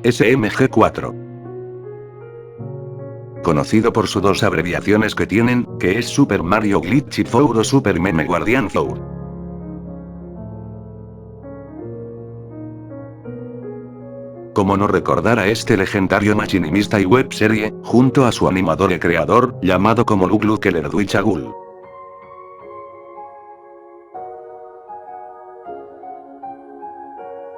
SMG4. Conocido por sus dos abreviaciones que tienen, que es Super Mario Glitchy 4 o Super Meme Guardian 4. Como no recordar a este legendario machinimista y webserie, junto a su animador y creador, llamado como Luke Lerduichagul.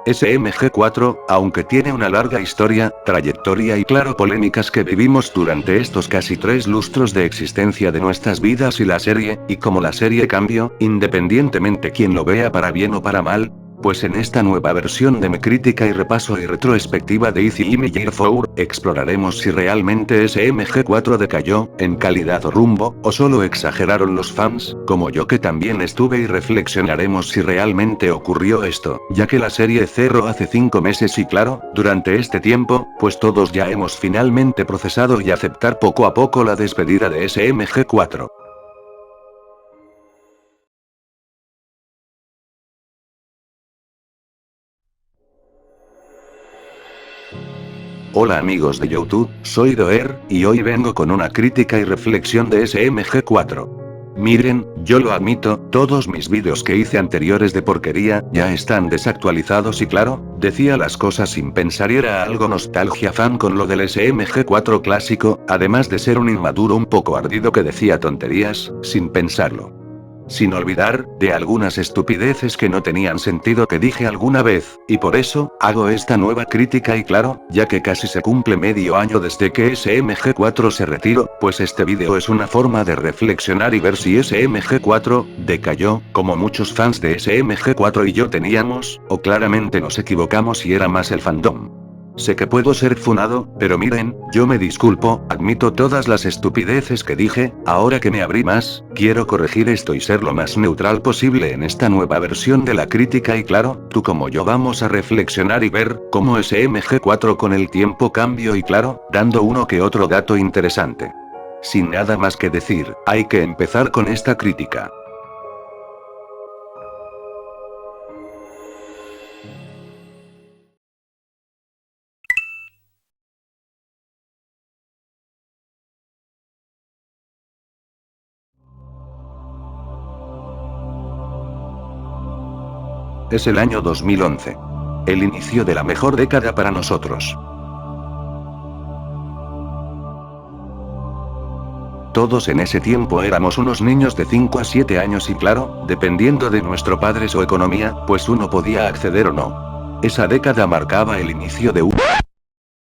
SMG4, aunque tiene una larga historia, trayectoria y claro polémicas que vivimos durante estos casi 3 lustros de existencia de nuestras vidas y la serie, y como la serie cambió, independientemente quien lo vea para bien o para mal, pues en esta nueva versión de mi crítica y repaso y retrospectiva de Easy Imi Year 4, exploraremos si realmente SMG4 decayó, en calidad o rumbo, o solo exageraron los fans, como yo que también estuve, y reflexionaremos si realmente ocurrió esto, ya que la serie cerró hace 5 meses y claro, durante este tiempo, pues todos ya hemos finalmente procesado y aceptar poco a poco la despedida de SMG4. Hola amigos de YouTube, soy Doer, y hoy vengo con una crítica y reflexión de SMG4. Miren, yo lo admito, todos mis vídeos que hice anteriores de porquería, ya están desactualizados y claro, decía las cosas sin pensar y era algo nostalgia fan con lo del SMG4 clásico, además de ser un inmaduro un poco ardido que decía tonterías, sin pensarlo. Sin olvidar, de algunas estupideces que no tenían sentido que dije alguna vez, y por eso, hago esta nueva crítica y claro, ya que casi se cumple medio año desde que SMG4 se retiró, pues este vídeo es una forma de reflexionar y ver si SMG4 decayó, como muchos fans de SMG4 y yo teníamos, o claramente nos equivocamos y era más el fandom. Sé que puedo ser funado, pero miren, yo me disculpo, admito todas las estupideces que dije, ahora que me abrí más, quiero corregir esto y ser lo más neutral posible en esta nueva versión de la crítica y claro, tú como yo vamos a reflexionar y ver cómo SMG4 con el tiempo cambió y claro, dando uno que otro dato interesante. Sin nada más que decir, hay que empezar con esta crítica. Es el año 2011. El inicio de la mejor década para nosotros. Todos en ese tiempo éramos unos niños de 5 a 7 años y claro, dependiendo de nuestro padre o economía, pues uno podía acceder o no. Esa década marcaba el inicio de un...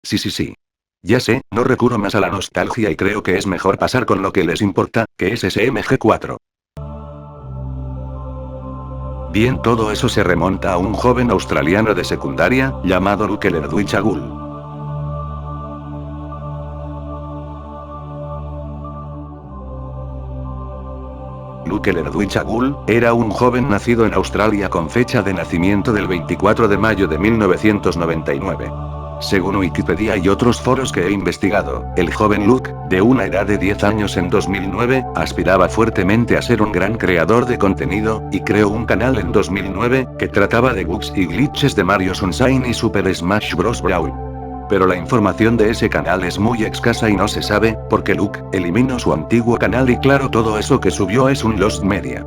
Sí. Ya sé, no recurro más a la nostalgia y creo que es mejor pasar con lo que les importa, que es SMG4. Bien, todo eso se remonta a un joven australiano de secundaria, llamado Luke Lerduichagul. Luke Lerduichagul era un joven nacido en Australia con fecha de nacimiento del 24 de mayo de 1999. Según Wikipedia y otros foros que he investigado, el joven Luke, de una edad de 10 años en 2009, aspiraba fuertemente a ser un gran creador de contenido, y creó un canal en 2009, que trataba de bugs y glitches de Mario Sunshine y Super Smash Bros. Brawl. Pero la información de ese canal es muy escasa y no se sabe, porque Luke eliminó su antiguo canal y claro, todo eso que subió es un lost media.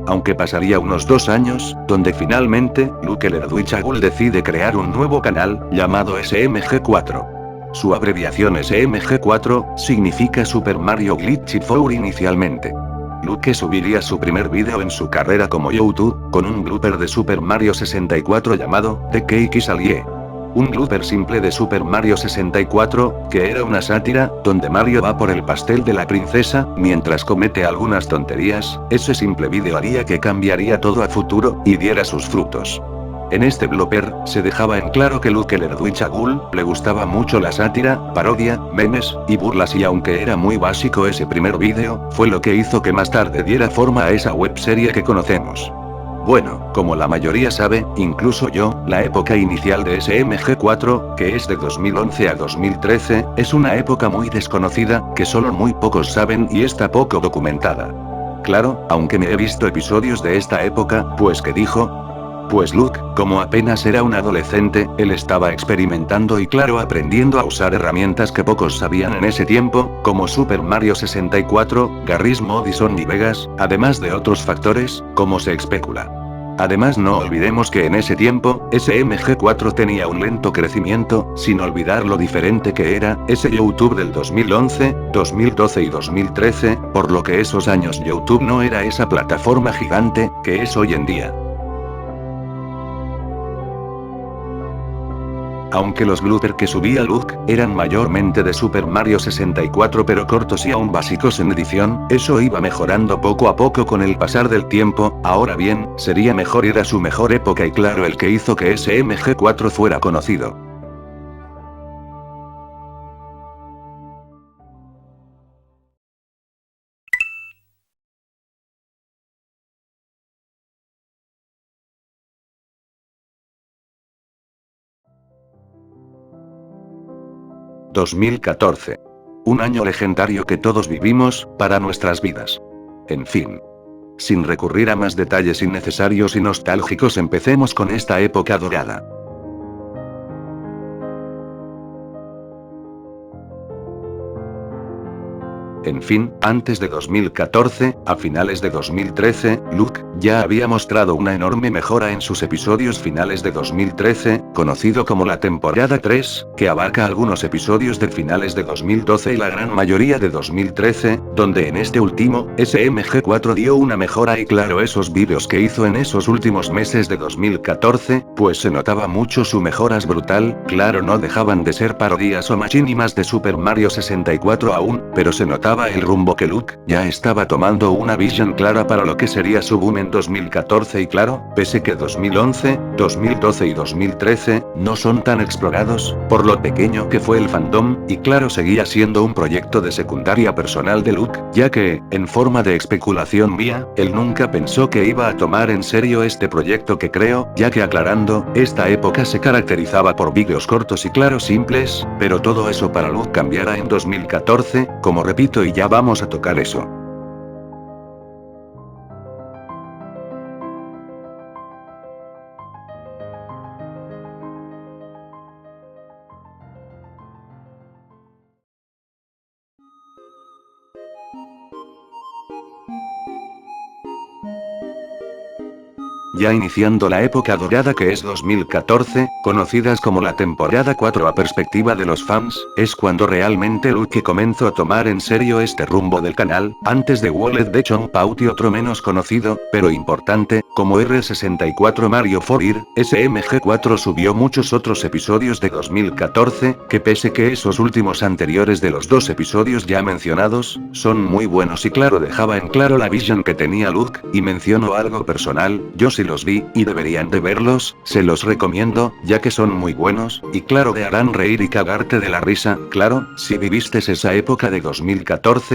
Aunque pasaría unos 2 años, donde finalmente, Luke Lerduichagul decide crear un nuevo canal, llamado SMG4. Su abreviación SMG4, significa Super Mario Glitchy 4 inicialmente. Luke subiría su primer vídeo en su carrera como YouTube, con un blooper de Super Mario 64 llamado, The Cake is Alie. Un blooper simple de Super Mario 64, que era una sátira, donde Mario va por el pastel de la princesa, mientras comete algunas tonterías. Ese simple vídeo haría que cambiaría todo a futuro, y diera sus frutos. En este blooper, se dejaba en claro que Luke Lerduichagul le gustaba mucho la sátira, parodia, memes, y burlas y aunque era muy básico ese primer vídeo, fue lo que hizo que más tarde diera forma a esa webserie que conocemos. Bueno, como la mayoría sabe, incluso yo, la época inicial de SMG4, que es de 2011 a 2013, es una época muy desconocida, que solo muy pocos saben y está poco documentada. claro, aunque me he visto episodios de esta época, pues ¿qué dijo? Pues Luke, como apenas era un adolescente, él estaba experimentando y claro aprendiendo a usar herramientas que pocos sabían en ese tiempo, como Super Mario 64, Garry's Mod y Sony Vegas, además de otros factores, como se especula. Además no olvidemos que en ese tiempo, SMG4 tenía un lento crecimiento, sin olvidar lo diferente que era, ese YouTube del 2011, 2012 y 2013, por lo que esos años YouTube no era esa plataforma gigante, que es hoy en día. Aunque los bloopers que subía Luke, eran mayormente de Super Mario 64 pero cortos y aún básicos en edición, eso iba mejorando poco a poco con el pasar del tiempo, ahora bien, sería mejor ir a su mejor época y claro el que hizo que SMG4 fuera conocido. ...2014. Un año legendario que todos vivimos, para nuestras vidas. En fin. Sin recurrir a más detalles innecesarios y nostálgicos empecemos con esta época dorada. En fin, antes de 2014, a finales de 2013, Luke ya había mostrado una enorme mejora en sus episodios finales de 2013, conocido como la temporada 3, que abarca algunos episodios de finales de 2012 y la gran mayoría de 2013, donde en este último, SMG4 dio una mejora y claro esos vídeos que hizo en esos últimos meses de 2014, pues se notaba mucho su mejoras brutal, claro no dejaban de ser parodias o machinimas de Super Mario 64 aún, pero se notaba el rumbo que Luke ya estaba tomando una visión clara para lo que sería su boom en 2014 y claro, pese que 2011, 2012 y 2013 no son tan explorados, por lo pequeño que fue el fandom, y claro seguía siendo un proyecto de secundaria personal de Luke, ya que, en forma de especulación mía, él nunca pensó que iba a tomar en serio este proyecto que creo, ya que aclarando, esta época se caracterizaba por vídeos cortos y claro simples, pero todo eso para Luke cambiara en 2014, como repito y ya vamos a tocar eso. Ya iniciando la época dorada que es 2014, conocidas como la temporada 4 a perspectiva de los fans, es cuando realmente Luke comenzó a tomar en serio este rumbo del canal, antes de Wallet de Chompout y otro menos conocido, pero importante, como R64 Mario 4 SMG4 subió muchos otros episodios de 2014, que pese que esos últimos anteriores de los dos episodios ya mencionados, son muy buenos y claro dejaba en claro la visión que tenía Luke, y menciono algo personal, yo sí los vi, y deberían de verlos, se los recomiendo, ya que son muy buenos, y claro te harán reír y cagarte de la risa, claro, si viviste esa época de 2014.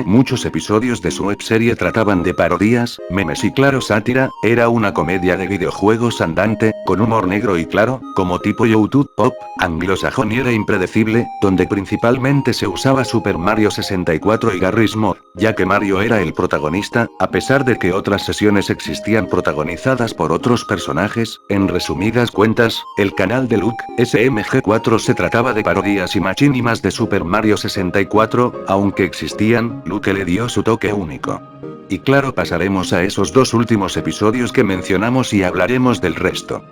Muchos episodios de su webserie trataban de parodias, memes y claro sátira, era una comedia de videojuegos andante, con humor negro y claro, como tipo YouTube pop, anglosajón y era impredecible, donde principalmente se usaba Super Mario 64 y Garry's Mod, ya que Mario era el protagonista, a pesar de que otras sesiones existían protagonizadas por otros personajes, en resumidas cuentas, el canal de Luke, SMG4 se trataba de parodias y machinimas de Super Mario 64, aunque existían, Luke le dio su toque único. Y claro pasaremos a esos dos últimos episodios que mencionamos y hablaremos del resto.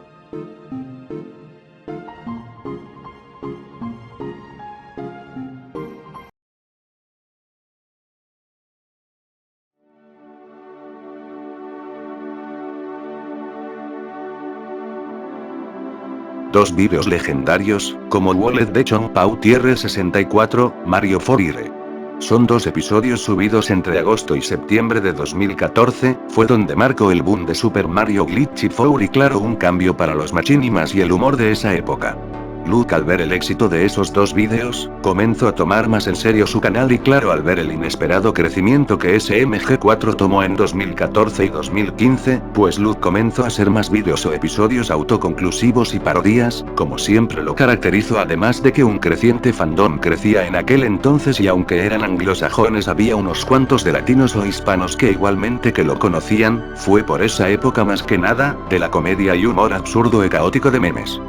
Dos vídeos legendarios, como Wallet de Chompout y R64, Mario 4 Son dos episodios subidos entre agosto y septiembre de 2014, fue donde marcó el boom de Super Mario Glitchy 4 y claro un cambio para los machinimas y el humor de esa época. Luke, al ver el éxito de esos dos vídeos, comenzó a tomar más en serio su canal y claro, al ver el inesperado crecimiento que SMG4 tomó en 2014 y 2015, pues Luke comenzó a hacer más vídeos o episodios autoconclusivos y parodias, como siempre lo caracterizó, además de que un creciente fandom crecía en aquel entonces y aunque eran anglosajones había unos cuantos de latinos o hispanos que igualmente que lo conocían, fue por esa época más que nada, de la comedia y humor absurdo y caótico de memes.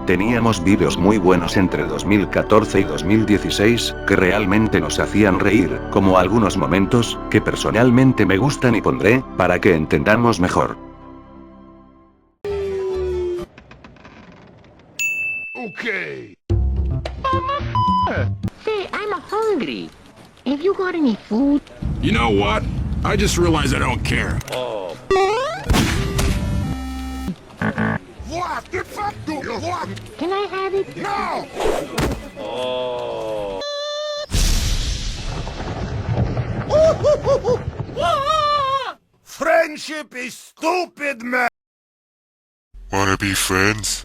Teníamos vídeos muy buenos entre 2014 y 2016, que realmente nos hacían reír, como algunos momentos, que personalmente me gustan y pondré, para que entendamos mejor. Okay. Say, I'm hungry. Have you got any food? You know what? I just realized I don't care. What the fuck do you want? Can I have it? No! Friendship is stupid, man! Wanna be friends?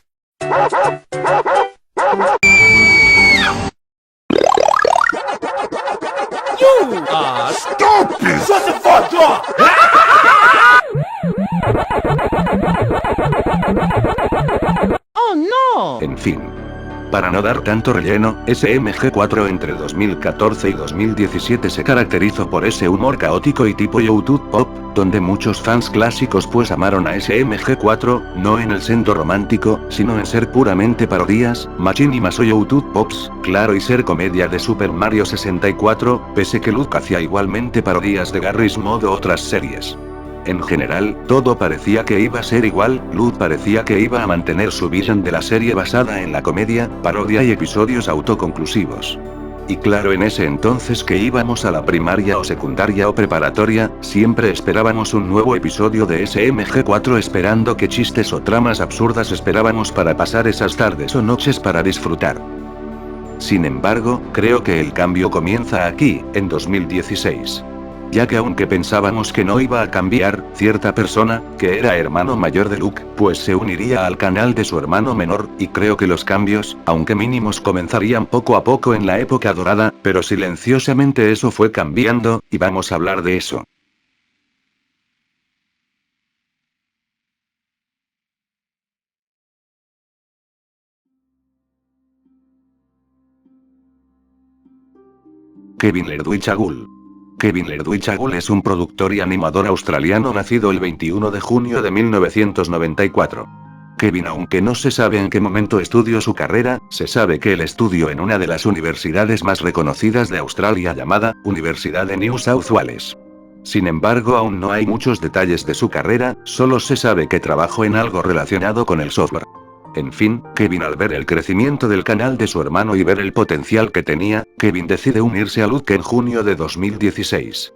Stupid! Shut the fuck up! Oh no! En fin. Para no dar tanto relleno, SMG4 entre 2014 y 2017 se caracterizó por ese humor caótico y tipo YouTube Pop, donde muchos fans clásicos pues amaron a SMG4, no en el sentido romántico, sino en ser puramente parodias, machinimas o YouTube Pops, claro, y ser comedia de Super Mario 64, pese que Luke hacía igualmente parodias de Garry's Mod o otras series. En general, todo parecía que iba a ser igual, Luke parecía que iba a mantener su visión de la serie basada en la comedia, parodia y episodios autoconclusivos. Y claro, en ese entonces que íbamos a la primaria o secundaria o preparatoria, siempre esperábamos un nuevo episodio de SMG4 esperando qué chistes o tramas absurdas esperábamos para pasar esas tardes o noches para disfrutar. Sin embargo, creo que el cambio comienza aquí, en 2016. Ya que aunque pensábamos que no iba a cambiar, cierta persona, que era hermano mayor de Luke, pues se uniría al canal de su hermano menor, y creo que los cambios, aunque mínimos, comenzarían poco a poco en la época dorada, pero silenciosamente eso fue cambiando, y vamos a hablar de eso. Kevin Lerduich-Agul. Kevin Lerduich-Agul es un productor y animador australiano nacido el 21 de junio de 1994. Kevin, aunque no se sabe en qué momento estudió su carrera, se sabe que él estudió en una de las universidades más reconocidas de Australia llamada Universidad de New South Wales. Sin embargo, aún no hay muchos detalles de su carrera, solo se sabe que trabajó en algo relacionado con el software. En fin, Kevin, al ver el crecimiento del canal de su hermano y ver el potencial que tenía, Kevin decide unirse a Luke en junio de 2016.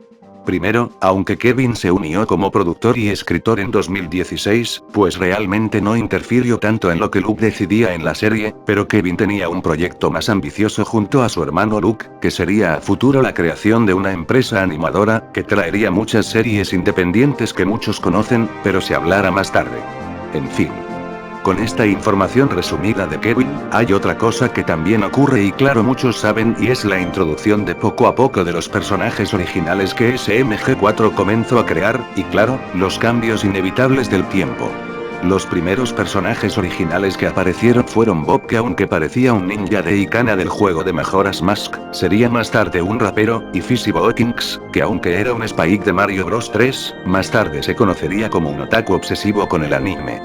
Primero, aunque Kevin se unió como productor y escritor en 2016, pues realmente no interfirió tanto en lo que Luke decidía en la serie, pero Kevin tenía un proyecto más ambicioso junto a su hermano Luke, que sería a futuro la creación de una empresa animadora, que traería muchas series independientes que muchos conocen, pero se hablará más tarde. En fin. Con esta información resumida de Kevin, hay otra cosa que también ocurre y claro muchos saben y es la introducción de poco a poco de los personajes originales que SMG4 comenzó a crear, y claro, los cambios inevitables del tiempo. Los primeros personajes originales que aparecieron fueron Bob, que aunque parecía un ninja de Ikana del juego de Majora's Mask, sería más tarde un rapero, y Fizzy Bowkings, que aunque era un Spike de Mario Bros 3, más tarde se conocería como un otaku obsesivo con el anime.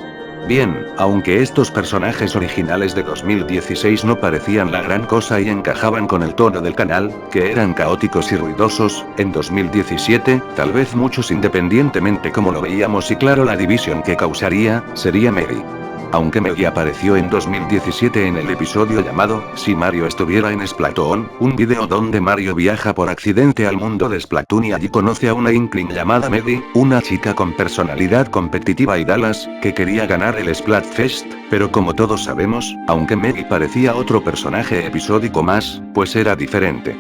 Bien, aunque estos personajes originales de 2016 no parecían la gran cosa y encajaban con el tono del canal, que eran caóticos y ruidosos, en 2017, tal vez muchos independientemente como lo veíamos y claro la división que causaría, sería Mary. Aunque Meggy apareció en 2017 en el episodio llamado Si Mario estuviera en Splatoon, un video donde Mario viaja por accidente al mundo de Splatoon y allí conoce a una Inkling llamada Meggy, una chica con personalidad competitiva y Dallas, que quería ganar el Splatfest, pero como todos sabemos, aunque Meggy parecía otro personaje episódico más, pues era diferente.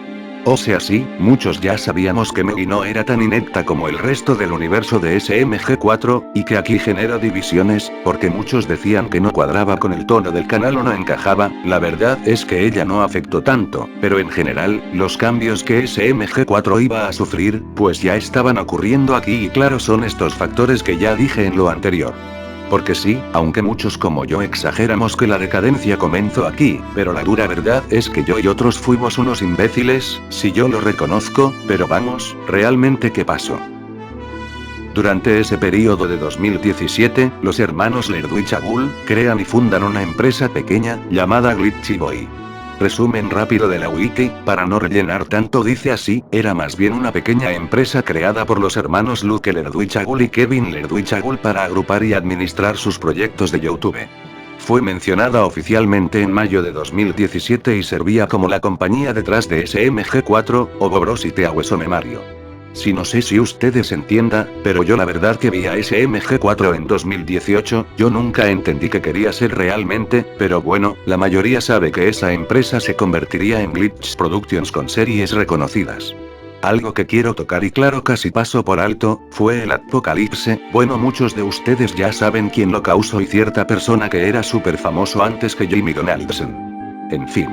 O sea sí, muchos ya sabíamos que Mei no era tan inepta como el resto del universo de SMG4, y que aquí genera divisiones, porque muchos decían que no cuadraba con el tono del canal o no encajaba. La verdad es que ella no afectó tanto, pero en general, los cambios que SMG4 iba a sufrir, pues ya estaban ocurriendo aquí y claro son estos factores que ya dije en lo anterior. Porque sí, aunque muchos como yo exageramos que la decadencia comenzó aquí, pero la dura verdad es que yo y otros fuimos unos imbéciles, si yo lo reconozco, pero vamos, ¿realmente qué pasó? Durante ese periodo de 2017, los hermanos Lerduichagul crean y fundan una empresa pequeña, llamada Glitchy Boy. Resumen rápido de la wiki, para no rellenar tanto dice así, era más bien una pequeña empresa creada por los hermanos Luke Lerduichagul y Kevin Lerduichagul para agrupar y administrar sus proyectos de YouTube. Fue mencionada oficialmente en mayo de 2017 y servía como la compañía detrás de SMG4, Obo Bros y Teawesome Mario. Si no sé si ustedes entiendan, pero yo la verdad que vi a SMG4 en 2018, yo nunca entendí qué quería ser realmente, pero bueno, la mayoría sabe que esa empresa se convertiría en Glitch Productions con series reconocidas. Algo que quiero tocar y claro casi paso por alto, fue el apocalipse, bueno muchos de ustedes ya saben quién lo causó y cierta persona que era súper famoso antes que Jamie Donaldson. En fin.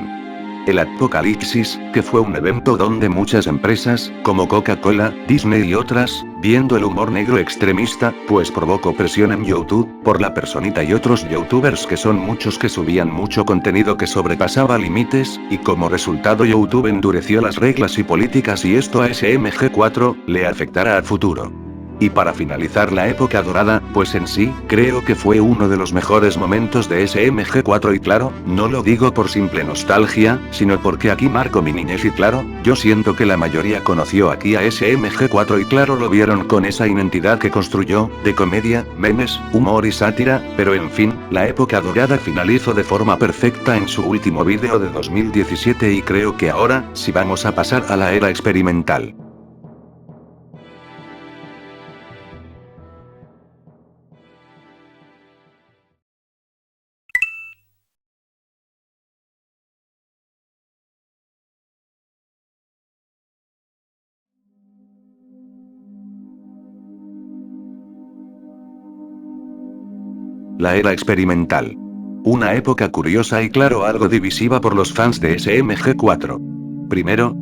El apocalipsis, que fue un evento donde muchas empresas, como Coca-Cola, Disney y otras, viendo el humor negro extremista, pues provocó presión en YouTube, por la personita y otros youtubers que son muchos que subían mucho contenido que sobrepasaba límites, y como resultado YouTube endureció las reglas y políticas y esto a SMG4, le afectará a futuro. Y para finalizar la época dorada, pues en sí, creo que fue uno de los mejores momentos de SMG4 y claro, no lo digo por simple nostalgia, sino porque aquí marco mi niñez y claro, yo siento que la mayoría conoció aquí a SMG4 y claro lo vieron con esa identidad que construyó, de comedia, memes, humor y sátira, pero en fin, la época dorada finalizó de forma perfecta en su último vídeo de 2017 y creo que ahora, sí vamos a pasar a la era experimental. La era experimental. Una época curiosa y claro algo divisiva por los fans de SMG4.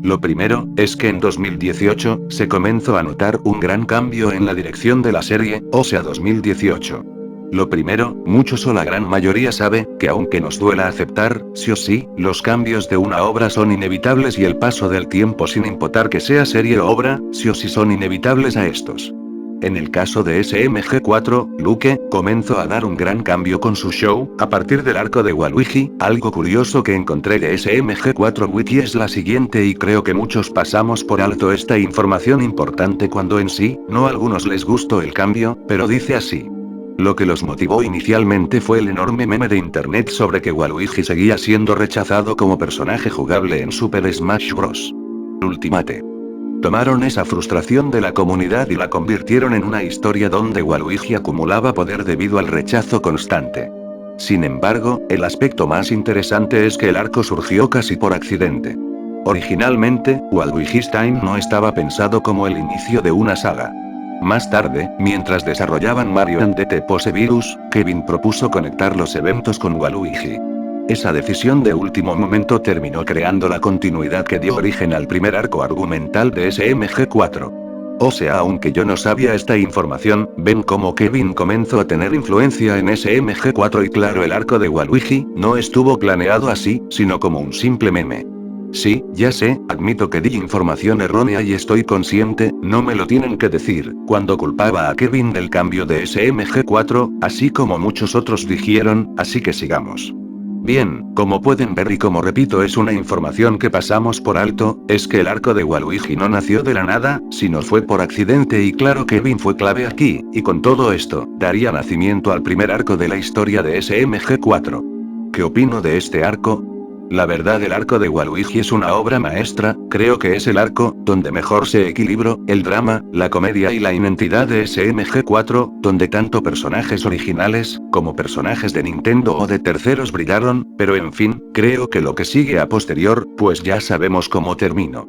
Lo primero, es que en 2018, se comenzó a notar un gran cambio en la dirección de la serie, o sea 2018. Lo primero, muchos o la gran mayoría sabe, que aunque nos duela aceptar, sí o sí, los cambios de una obra son inevitables y el paso del tiempo sin importar que sea serie o obra, sí o sí son inevitables a estos. En el caso de SMG4, Luke comenzó a dar un gran cambio con su show, a partir del arco de Waluigi. Algo curioso que encontré de SMG4 Wiki es la siguiente y creo que muchos pasamos por alto esta información importante cuando en sí, no a algunos les gustó el cambio, pero dice así. Lo que los motivó inicialmente fue el enorme meme de internet sobre que Waluigi seguía siendo rechazado como personaje jugable en Super Smash Bros. Ultimate. Tomaron esa frustración de la comunidad y la convirtieron en una historia donde Waluigi acumulaba poder debido al rechazo constante. Sin embargo, el aspecto más interesante es que el arco surgió casi por accidente. Originalmente, Waluigi's Time no estaba pensado como el inicio de una saga. Más tarde, mientras desarrollaban Mario and the T-Pose Virus, Kevin propuso conectar los eventos con Waluigi. Esa decisión de último momento terminó creando la continuidad que dio origen al primer arco argumental de SMG4. O sea, aunque yo no sabía esta información, ven cómo Kevin comenzó a tener influencia en SMG4 y claro el arco de Waluigi, no estuvo planeado así, sino como un simple meme. Sí, ya sé, admito que di información errónea y estoy consciente, no me lo tienen que decir, cuando culpaba a Kevin del cambio de SMG4, así como muchos otros dijeron, así que sigamos. Bien, como pueden ver y como repito es una información que pasamos por alto, es que el arco de Waluigi no nació de la nada, sino fue por accidente y claro Kevin fue clave aquí, y con todo esto, daría nacimiento al primer arco de la historia de SMG4. ¿Qué opino de este arco? La verdad el arco de Waluigi es una obra maestra, creo que es el arco, donde mejor se equilibró, el drama, la comedia y la identidad de SMG4, donde tanto personajes originales, como personajes de Nintendo o de terceros brillaron, pero en fin, creo que lo que sigue a posterior, pues ya sabemos cómo terminó.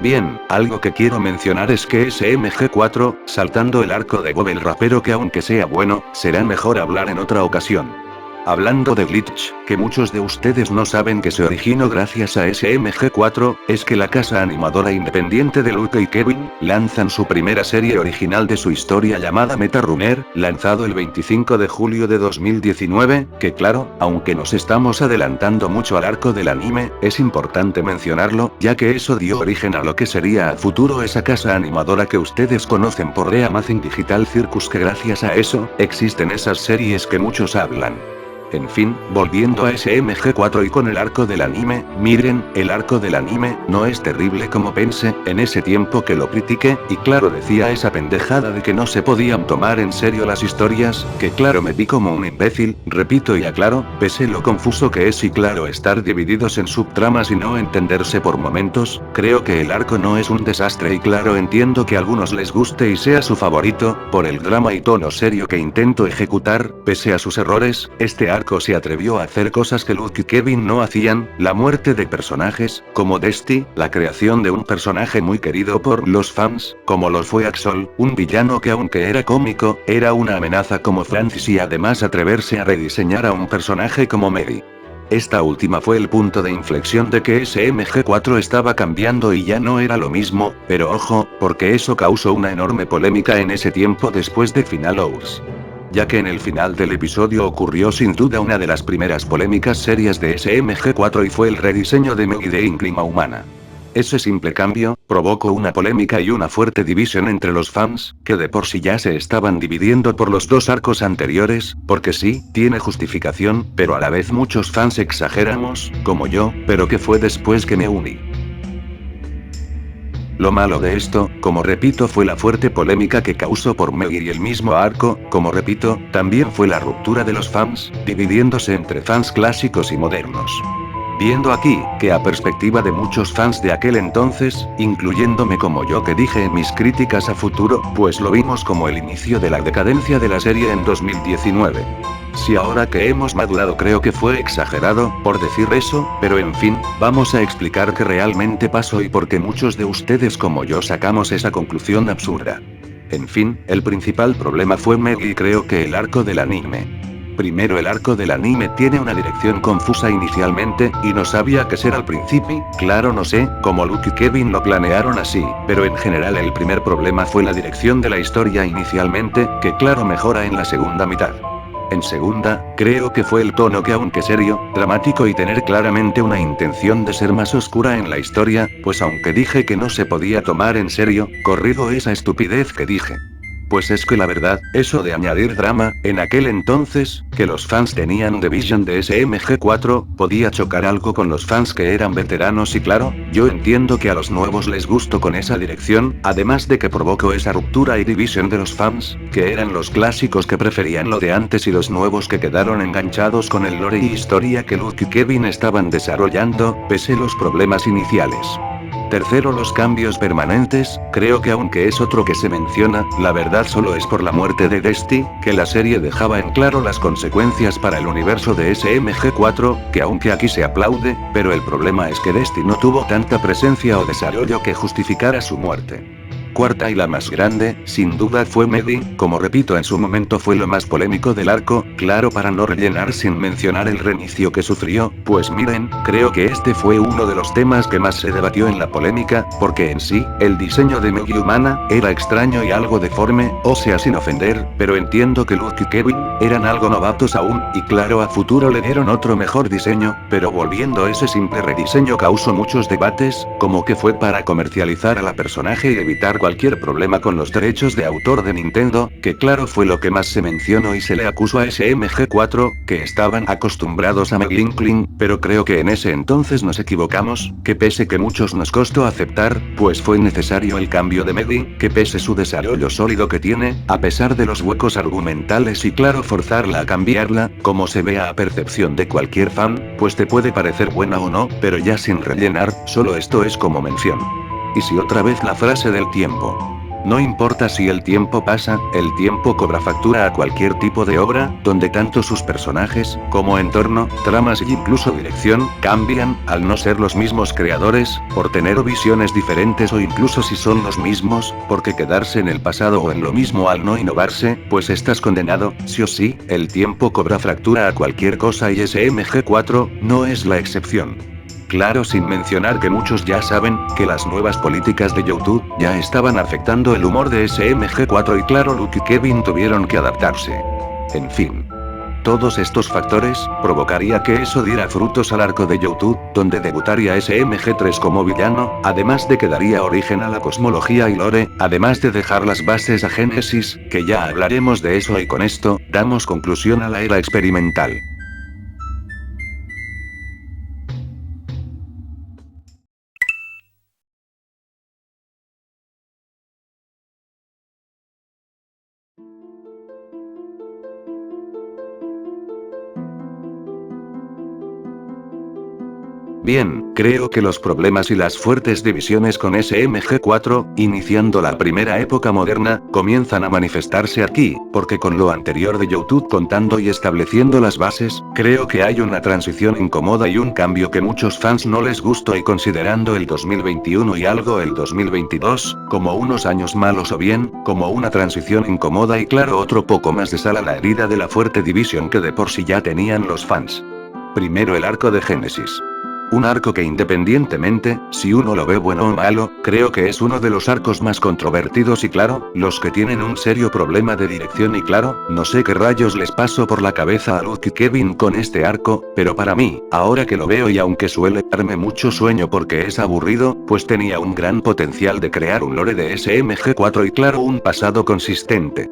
Bien, algo que quiero mencionar es que SMG4, saltando el arco de Bob el rapero, que aunque sea bueno, será mejor hablar en otra ocasión. Hablando de Glitch, que muchos de ustedes no saben que se originó gracias a SMG4, es que la casa animadora independiente de Luke y Kevin, lanzan su primera serie original de su historia llamada Meta Runner, lanzado el 25 de julio de 2019, que claro, aunque nos estamos adelantando mucho al arco del anime, es importante mencionarlo, ya que eso dio origen a lo que sería a futuro esa casa animadora que ustedes conocen por The Amazing Digital Circus, que gracias a eso, existen esas series que muchos hablan. En fin, volviendo a SMG4 y con el arco del anime, miren, el arco del anime no es terrible como pensé, en ese tiempo que lo critiqué, y claro decía esa pendejada de que no se podían tomar en serio las historias, que claro me vi como un imbécil, repito y aclaro, pese lo confuso que es y claro estar divididos en subtramas y no entenderse por momentos, creo que el arco no es un desastre y claro entiendo que a algunos les guste y sea su favorito, por el drama y tono serio que intento ejecutar, pese a sus errores, este arco se atrevió a hacer cosas que Luke y Kevin no hacían, la muerte de personajes, como Dusty, la creación de un personaje muy querido por los fans, como lo fue Axol, un villano que aunque era cómico, era una amenaza como Francis y además atreverse a rediseñar a un personaje como Mary. Esta última fue el punto de inflexión de que SMG4 estaba cambiando y ya no era lo mismo, pero ojo, porque eso causó una enorme polémica en ese tiempo después de Final Hours. Ya que en el final del episodio ocurrió sin duda una de las primeras polémicas serias de SMG4 y fue el rediseño de Meggy de Íngrima Humana. Ese simple cambio, provocó una polémica y una fuerte división entre los fans, que de por sí ya se estaban dividiendo por los dos arcos anteriores, porque sí, tiene justificación, pero a la vez muchos fans exageramos, como yo, pero que fue después que me uní. Lo malo de esto, como repito, fue la fuerte polémica que causó por Meggy y el mismo arco, como repito, también fue la ruptura de los fans, dividiéndose entre fans clásicos y modernos. Viendo aquí, que a perspectiva de muchos fans de aquel entonces, incluyéndome como yo que dije en mis críticas a futuro, pues lo vimos como el inicio de la decadencia de la serie en 2019. Si ahora que hemos madurado creo que fue exagerado, por decir eso, pero en fin, vamos a explicar qué realmente pasó y por qué muchos de ustedes como yo sacamos esa conclusión absurda. En fin, el principal problema fue Meggy y creo que el arco del anime. Primero, el arco del anime tiene una dirección confusa inicialmente, y no sabía qué ser al principio, claro no sé, como Luke y Kevin lo planearon así, pero en general el primer problema fue la dirección de la historia inicialmente, que claro mejora en la segunda mitad. En segunda, creo que fue el tono que aunque serio, dramático y tener claramente una intención de ser más oscura en la historia, pues aunque dije que no se podía tomar en serio, corrijo esa estupidez que dije. Pues es que la verdad, eso de añadir drama, en aquel entonces, que los fans tenían de Vision de SMG4, podía chocar algo con los fans que eran veteranos y claro, yo entiendo que a los nuevos les gustó con esa dirección, además de que provocó esa ruptura y división de los fans, que eran los clásicos que preferían lo de antes y los nuevos que quedaron enganchados con el lore y historia que Luke y Kevin estaban desarrollando, pese a los problemas iniciales. Tercero, los cambios permanentes, creo que aunque es otro que se menciona, la verdad solo es por la muerte de Dusty, que la serie dejaba en claro las consecuencias para el universo de SMG4, que aunque aquí se aplaude, pero el problema es que Dusty no tuvo tanta presencia o desarrollo que justificara su muerte. Cuarta y la más grande, sin duda fue Meggy, como repito en su momento fue lo más polémico del arco, claro para no rellenar sin mencionar el reinicio que sufrió, pues miren, creo que este fue uno de los temas que más se debatió en la polémica, porque en sí, el diseño de Meggy humana, era extraño y algo deforme, o sea sin ofender, pero entiendo que Luke y Kevin, eran algo novatos aún, y claro a futuro le dieron otro mejor diseño, pero volviendo ese simple rediseño causó muchos debates, como que fue para comercializar a la personaje y evitar cualquier problema con los derechos de autor de Nintendo, que claro fue lo que más se mencionó y se le acusó a SMG4, que estaban acostumbrados a Meggy, pero creo que en ese entonces nos equivocamos, que pese que muchos nos costó aceptar, pues fue necesario el cambio de Meggy, que pese su desarrollo sólido que tiene, a pesar de los huecos argumentales y claro forzarla a cambiarla, como se vea a percepción de cualquier fan, pues te puede parecer buena o no, pero ya sin rellenar, solo esto es como mención. Y si otra vez la frase del tiempo. No importa si el tiempo pasa, el tiempo cobra factura a cualquier tipo de obra, donde tanto sus personajes, como entorno, tramas y incluso dirección, cambian, al no ser los mismos creadores, por tener visiones diferentes o incluso si son los mismos, porque quedarse en el pasado o en lo mismo al no innovarse, pues estás condenado, sí o sí, el tiempo cobra factura a cualquier cosa y SMG4, no es la excepción. Claro, sin mencionar que muchos ya saben, que las nuevas políticas de YouTube, ya estaban afectando el humor de SMG4 y claro Luke y Kevin tuvieron que adaptarse. En fin. Todos estos factores, provocaría que eso diera frutos al arco de YouTube, donde debutaría SMG3 como villano, además de que daría origen a la cosmología y lore, además de dejar las bases a Genesis, que ya hablaremos de eso y con esto, damos conclusión a la era experimental. Bien, creo que los problemas y las fuertes divisiones con SMG4, iniciando la primera época moderna, comienzan a manifestarse aquí, porque con lo anterior de YouTube contando y estableciendo las bases, creo que hay una transición incómoda y un cambio que muchos fans no les gustó y considerando el 2021 y algo el 2022, como unos años malos o bien, como una transición incómoda y claro otro poco más de sal a la herida de la fuerte división que de por sí ya tenían los fans. Primero el arco de Génesis. Un arco que independientemente, si uno lo ve bueno o malo, creo que es uno de los arcos más controvertidos y claro, los que tienen un serio problema de dirección y claro, no sé qué rayos les pasó por la cabeza a Luke y Kevin con este arco, pero para mí, ahora que lo veo y aunque suele darme mucho sueño porque es aburrido, pues tenía un gran potencial de crear un lore de SMG4 y claro un pasado consistente.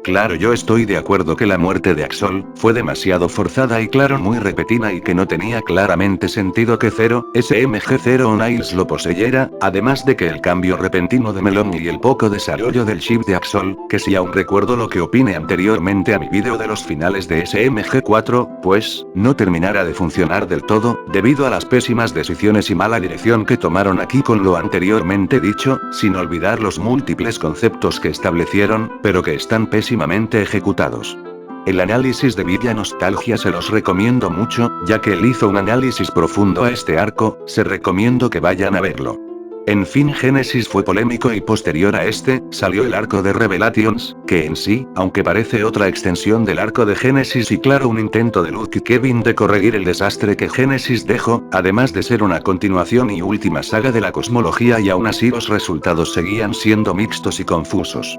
Claro, yo estoy de acuerdo que la muerte de Axol fue demasiado forzada y claro muy repentina y que no tenía claramente sentido que SMG0 Niles lo poseyera, además de que el cambio repentino de Melon y el poco desarrollo del chip de Axol, que si aún recuerdo lo que opine anteriormente a mi vídeo de los finales de SMG4, pues, no terminara de funcionar del todo, debido a las pésimas decisiones y mala dirección que tomaron aquí con lo anteriormente dicho, sin olvidar los múltiples conceptos que establecieron, pero que están pésimamente ejecutados. El análisis de Villa Nostalgia se los recomiendo mucho, ya que él hizo un análisis profundo a este arco, se recomiendo que vayan a verlo. En fin, Genesis fue polémico y posterior a este, salió el arco de Revelations, que en sí, aunque parece otra extensión del arco de Genesis y claro un intento de Luke y Kevin de corregir el desastre que Genesis dejó, además de ser una continuación y última saga de la cosmología y aún así los resultados seguían siendo mixtos y confusos.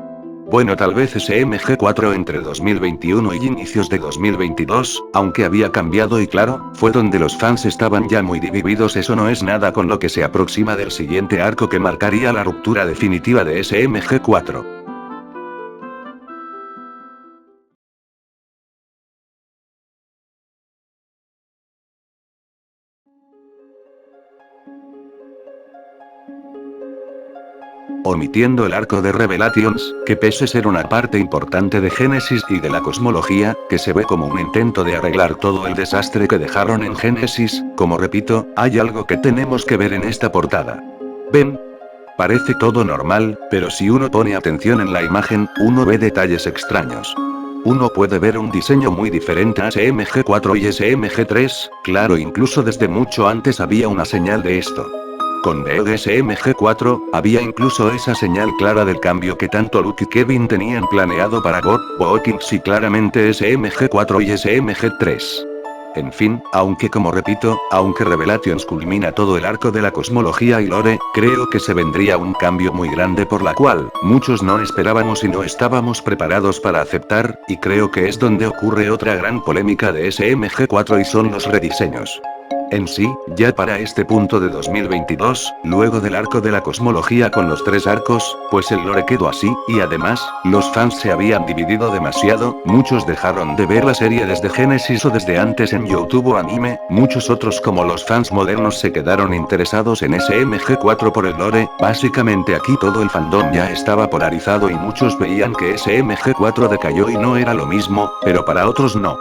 Bueno, tal vez SMG4 entre 2021 y inicios de 2022, aunque había cambiado y claro, fue donde los fans estaban ya muy divididos, eso no es nada con lo que se aproxima del siguiente arco que marcaría la ruptura definitiva de SMG4. Omitiendo el arco de Revelations, que pese a ser una parte importante de Genesis y de la cosmología, que se ve como un intento de arreglar todo el desastre que dejaron en Genesis, como repito, hay algo que tenemos que ver en esta portada. ¿Ven? Parece todo normal, pero si uno pone atención en la imagen, uno ve detalles extraños. Uno puede ver un diseño muy diferente a SMG4 y SMG3, claro incluso desde mucho antes había una señal de esto. Con SMG4, había incluso esa señal clara del cambio que tanto Luke y Kevin tenían planeado para God, Hawkins y claramente SMG4 y SMG3. En fin, aunque como repito, aunque Revelations culmina todo el arco de la cosmología y lore, creo que se vendría un cambio muy grande por la cual, muchos no esperábamos y no estábamos preparados para aceptar, y creo que es donde ocurre otra gran polémica de SMG4 y son los rediseños. En sí, ya para este punto de 2022, luego del arco de la cosmología con los 3 arcos, pues el lore quedó así, y además, los fans se habían dividido demasiado, muchos dejaron de ver la serie desde Genesis o desde antes en YouTube o anime, muchos otros como los fans modernos se quedaron interesados en SMG4 por el lore, básicamente aquí todo el fandom ya estaba polarizado y muchos veían que SMG4 decayó y no era lo mismo, pero para otros no.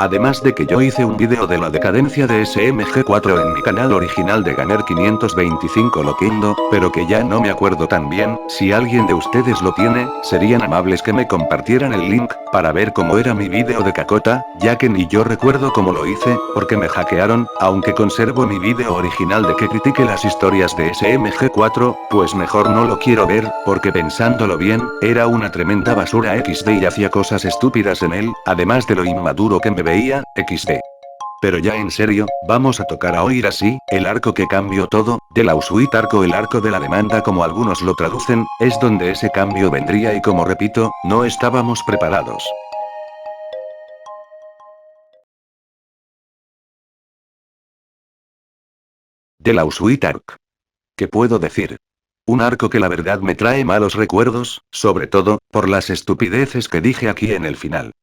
Además de que yo hice un vídeo de la decadencia de SMG4 en mi canal original de Gamer 525 Loquindo, pero que ya no me acuerdo tan bien. Si alguien de ustedes lo tiene, serían amables que me compartieran el link, para ver cómo era mi vídeo de cacota, ya que ni yo recuerdo cómo lo hice, porque me hackearon, aunque conservo mi vídeo original de que critique las historias de SMG4, pues mejor no lo quiero ver, porque pensándolo bien, era una tremenda basura XD y hacía cosas estúpidas en él, además de lo inmaduro que me veía, XD. Pero ya en serio, vamos a tocar a oír así, el arco que cambió todo, del Auschwitz arco, el arco de la demanda como algunos lo traducen, es donde ese cambio vendría y como repito, no estábamos preparados. Del Auschwitz arc. ¿Qué puedo decir? Un arco que la verdad me trae malos recuerdos, sobre todo, por las estupideces que dije aquí en el final.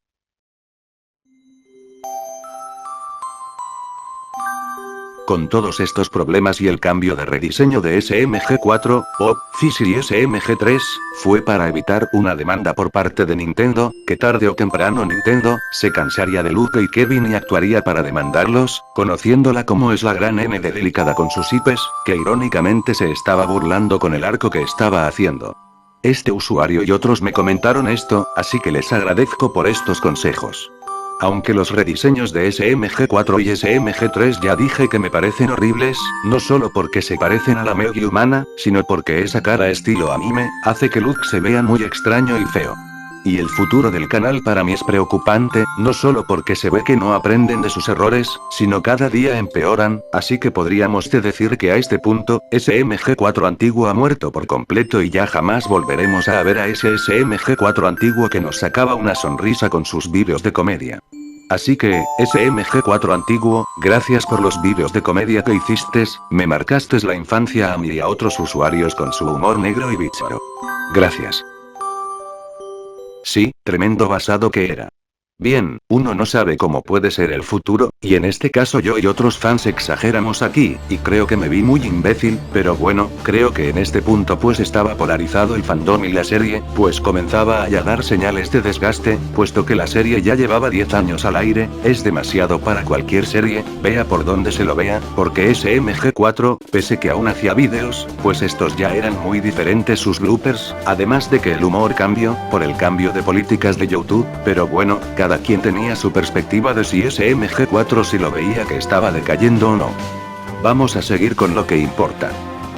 Con todos estos problemas y el cambio de rediseño de SMG4, Bob Fish y SMG3, fue para evitar una demanda por parte de Nintendo, que tarde o temprano Nintendo se cansaría de Luke y Kevin y actuaría para demandarlos, conociéndola como es la gran N de delicada con sus IPs, que irónicamente se estaba burlando con el arco que estaba haciendo. Este usuario y otros me comentaron esto, así que les agradezco por estos consejos. Aunque los rediseños de SMG4 y SMG3 ya dije que me parecen horribles, no solo porque se parecen a la Meogi humana, sino porque esa cara estilo anime, hace que Luke se vea muy extraño y feo. Y el futuro del canal para mí es preocupante, no solo porque se ve que no aprenden de sus errores, sino cada día empeoran, así que podríamos decir que a este punto, SMG4 antiguo ha muerto por completo y ya jamás volveremos a ver a ese SMG4 antiguo que nos sacaba una sonrisa con sus vídeos de comedia. Así que, SMG4 antiguo, gracias por los vídeos de comedia que hiciste, me marcaste la infancia a mí y a otros usuarios con su humor negro y bicharo. Gracias. Sí, tremendo basado que era. Bien, uno no sabe cómo puede ser el futuro, y en este caso yo y otros fans exageramos aquí, y creo que me vi muy imbécil, pero bueno, creo que en este punto pues estaba polarizado el fandom y la serie, pues comenzaba a ya dar señales de desgaste, puesto que la serie ya llevaba 10 años al aire, es demasiado para cualquier serie, vea por donde se lo vea, porque SMG4, pese que aún hacía vídeos, pues estos ya eran muy diferentes sus bloopers, además de que el humor cambió, por el cambio de políticas de YouTube, pero bueno, cada quien tenía su perspectiva de si SMG4 si lo veía que estaba decayendo o no. Vamos a seguir con lo que importa.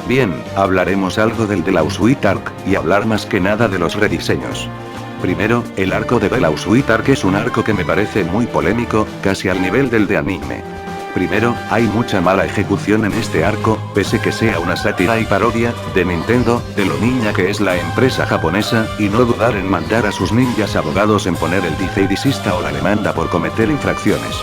Bien, hablaremos algo del Auschwitz arc, y hablar más que nada de los rediseños. Primero, el arco de Auschwitz arc es un arco que me parece muy polémico, casi al nivel del de anime. Primero, hay mucha mala ejecución en este arco, pese que sea una sátira y parodia, de Nintendo, de lo niña que es la empresa japonesa, y no dudar en mandar a sus ninjas abogados en poner el dice y disista o la demanda por cometer infracciones.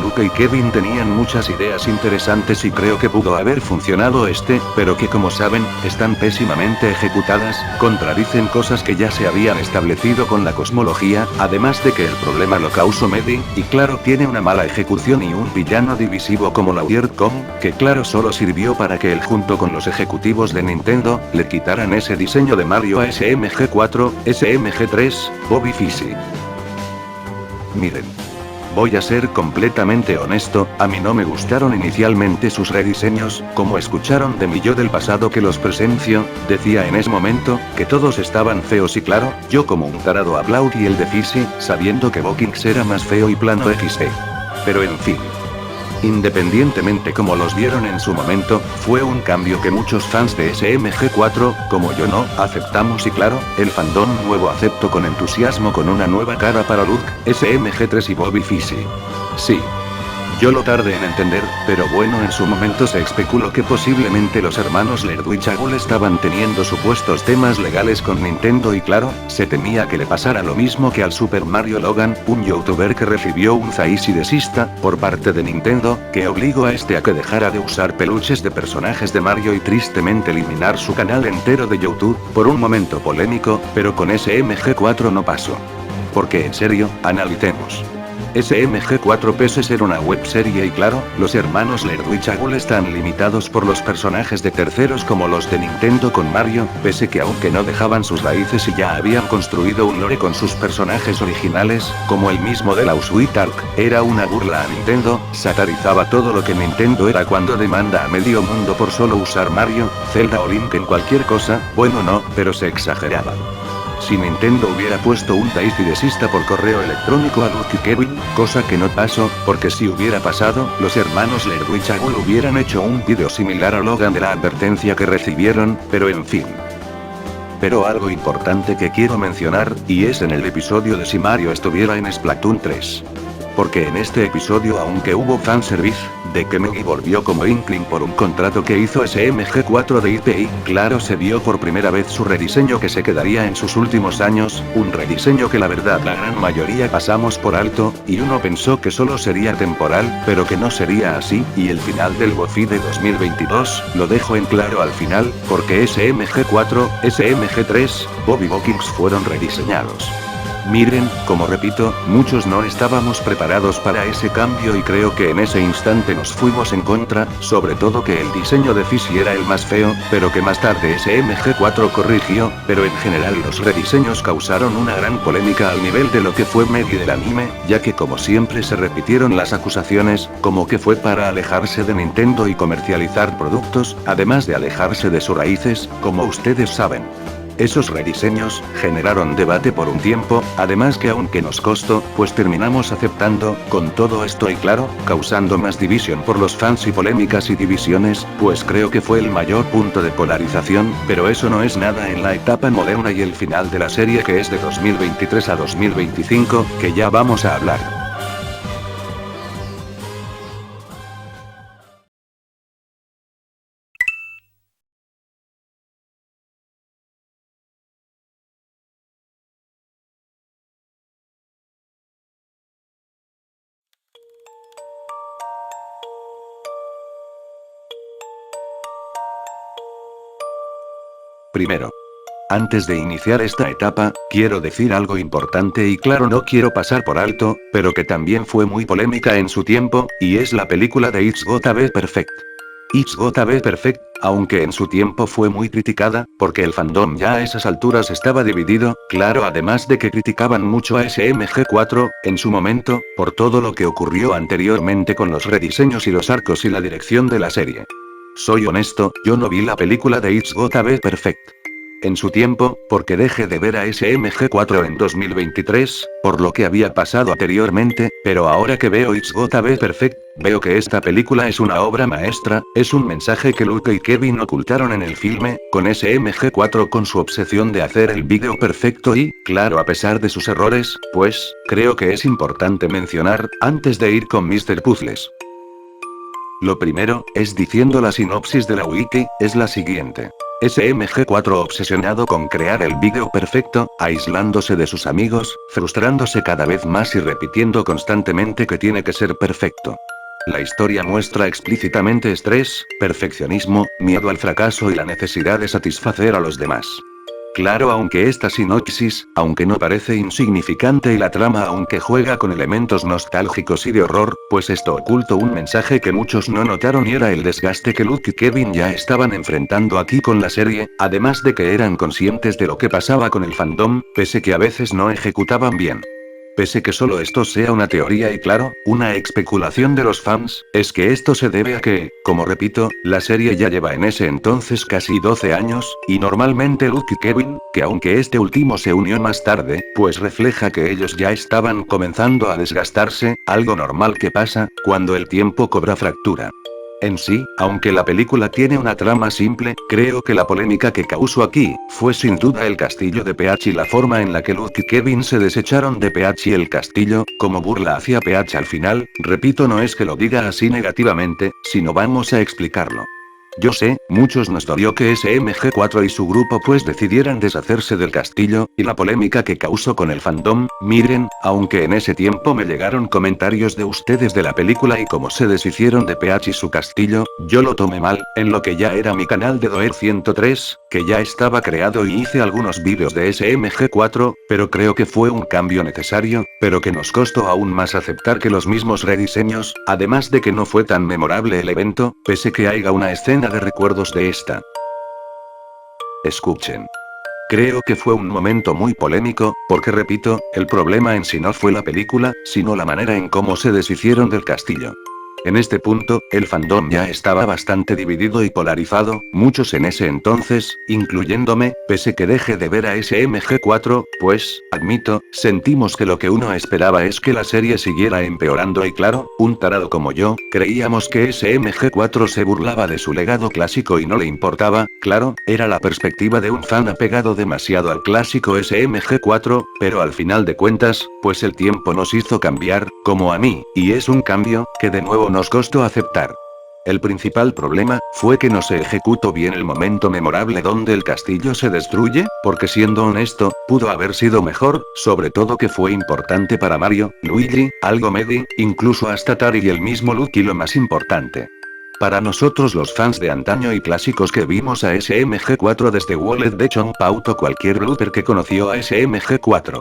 Luke y Kevin tenían muchas ideas interesantes y creo que pudo haber funcionado pero que como saben, están pésimamente ejecutadas, contradicen cosas que ya se habían establecido con la cosmología, además de que el problema lo causó Medi, y claro tiene una mala ejecución y un villano divisivo como la Kong, que claro solo sirvió para que él junto con los ejecutivos de Nintendo, le quitaran ese diseño de Mario a SMG4, SMG3, Bobby Fishy. Miren. Voy a ser completamente honesto, a mí no me gustaron inicialmente sus rediseños, como escucharon de mi yo del pasado que los presencio, decía en ese momento, que todos estaban feos y claro, yo como un tarado aplaudí el de Fishy, sabiendo que Bokings era más feo y plano XD. Pero en fin. Independientemente como los vieron en su momento, fue un cambio que muchos fans de SMG4, como yo no, aceptamos y claro, el fandom nuevo aceptó con entusiasmo con una nueva cara para Luke, SMG3 y Bobby Fishy. Sí. Yo lo tardé en entender, pero bueno en su momento se especuló que posiblemente los hermanos Lerdo y Chagul estaban teniendo supuestos temas legales con Nintendo y claro, se temía que le pasara lo mismo que al Super Mario Logan, un youtuber que recibió un cease y desista, por parte de Nintendo, que obligó a a que dejara de usar peluches de personajes de Mario y tristemente eliminar su canal entero de YouTube, por un momento polémico, pero con SMG4 no pasó. Porque en serio, analicemos. SMG4 pese ser una webserie y claro, los hermanos Lerdwichagul están limitados por los personajes de terceros como los de Nintendo con Mario, pese que aunque no dejaban sus raíces y ya habían construido un lore con sus personajes originales, como el mismo de la Sweet Ark, era una burla a Nintendo, satirizaba todo lo que Nintendo era cuando demanda a medio mundo por solo usar Mario, Zelda o Link en cualquier cosa, bueno no, pero se exageraba. Si Nintendo hubiera puesto un cease y desista por correo electrónico a Luke y Kevin, cosa que no pasó, porque si hubiera pasado, los hermanos Lerdwichagul hubieran hecho un video similar a Logan de la advertencia que recibieron, pero en fin. Pero algo importante que quiero mencionar, y es en el episodio de si Mario estuviera en Splatoon 3. Porque en este episodio aunque hubo fanservice, de que Meggy volvió como Inkling por un contrato que hizo SMG4 de IPI, claro se vio por primera vez su rediseño que se quedaría en sus últimos años, un rediseño que la verdad la gran mayoría pasamos por alto, y uno pensó que solo sería temporal, pero que no sería así, y el final del WOFI de 2022, lo dejo en claro al final, porque SMG4, SMG3, Bobby Bockings fueron rediseñados. Miren, como repito, muchos no estábamos preparados para ese cambio y creo que en ese instante nos fuimos en contra, sobre todo que el diseño de Fishy era el más feo, pero que más tarde SMG4 corrigió, pero en general los rediseños causaron una gran polémica al nivel de lo que fue Meggy del anime, ya que como siempre se repitieron las acusaciones, como que fue para alejarse de Nintendo y comercializar productos, además de alejarse de sus raíces, como ustedes saben. Esos rediseños generaron debate por un tiempo, además que aunque nos costó, pues terminamos aceptando, con todo esto y claro, causando más división por los fans y polémicas y divisiones, pues creo que fue el mayor punto de polarización, pero eso no es nada en la etapa moderna y el final de la serie que es de 2023 a 2025, que ya vamos a hablar. Primero, antes de iniciar esta etapa, quiero decir algo importante y claro no quiero pasar por alto, pero que también fue muy polémica en su tiempo, y es la película de It's Gotta Be Perfect. It's Gotta Be Perfect, aunque en su tiempo fue muy criticada, porque el fandom ya a esas alturas estaba dividido, claro además de que criticaban mucho a SMG4, en su momento, por todo lo que ocurrió anteriormente con los rediseños y los arcos y la dirección de la serie. Soy honesto, yo no vi la película de It's Gotta Be Perfect. En su tiempo, porque dejé de ver a SMG4 en 2023, por lo que había pasado anteriormente, pero ahora que veo It's Gotta Be Perfect, veo que esta película es una obra maestra, es un mensaje que Luke y Kevin ocultaron en el filme, con SMG4 con su obsesión de hacer el vídeo perfecto y, claro a pesar de sus errores, pues, creo que es importante mencionar, antes de ir con Mr. Puzzles. Lo primero, es diciendo la sinopsis de la wiki, es la siguiente. SMG4 obsesionado con crear el vídeo perfecto, aislándose de sus amigos, frustrándose cada vez más y repitiendo constantemente que tiene que ser perfecto. La historia muestra explícitamente estrés, perfeccionismo, miedo al fracaso y la necesidad de satisfacer a los demás. Claro, aunque esta sinopsis, aunque no parece insignificante y la trama aunque juega con elementos nostálgicos y de horror, pues esto oculta un mensaje que muchos no notaron y era el desgaste que Luke y Kevin ya estaban enfrentando aquí con la serie, además de que eran conscientes de lo que pasaba con el fandom, pese que a veces no ejecutaban bien. Pese que solo esto sea una teoría y claro, una especulación de los fans, es que esto se debe a que, como repito, la serie ya lleva en ese entonces casi 12 años, y normalmente Luke y Kevin, que aunque este último se unió más tarde, pues refleja que ellos ya estaban comenzando a desgastarse, algo normal que pasa, cuando el tiempo cobra fractura. En sí, aunque la película tiene una trama simple, creo que la polémica que causó aquí, fue sin duda el castillo de Peach y la forma en la que Luke y Kevin se desecharon de Peach y el castillo, como burla hacia Peach al final, repito no es que lo diga así negativamente, sino vamos a explicarlo. Yo sé, muchos nos dolió que SMG4 y su grupo pues decidieran deshacerse del castillo, y la polémica que causó con el fandom. Miren, aunque en ese tiempo me llegaron comentarios de ustedes de la película y cómo se deshicieron de PH y su castillo, yo lo tomé mal, en lo que ya era mi canal de Doer 103, que ya estaba creado y hice algunos vídeos de SMG4, pero creo que fue un cambio necesario, pero que nos costó aún más aceptar que los mismos rediseños, además de que no fue tan memorable el evento, pese que haya una escena de recuerdos de esta. Escuchen. Creo que fue un momento muy polémico, porque repito, el problema en sí no fue la película, sino la manera en cómo se deshicieron del castillo. En este punto, el fandom ya estaba bastante dividido y polarizado, muchos en ese entonces, incluyéndome, pese que deje de ver a SMG4, pues, admito, sentimos que lo que uno esperaba es que la serie siguiera empeorando y claro, un tarado como yo, creíamos que SMG4 se burlaba de su legado clásico y no le importaba, claro, era la perspectiva de un fan apegado demasiado al clásico SMG4, pero al final de cuentas, pues el tiempo nos hizo cambiar, como a mí, y es un cambio, que de nuevo nos costó aceptar. El principal problema, fue que no se ejecutó bien el momento memorable donde el castillo se destruye, porque siendo honesto, pudo haber sido mejor, sobre todo que fue importante para Mario, Luigi, algo Medi, incluso hasta Tari y el mismo Lucky lo más importante. Para nosotros los fans de antaño y clásicos que vimos a SMG4 desde Wallet de Chonpauto cualquier blooper que conoció a SMG4.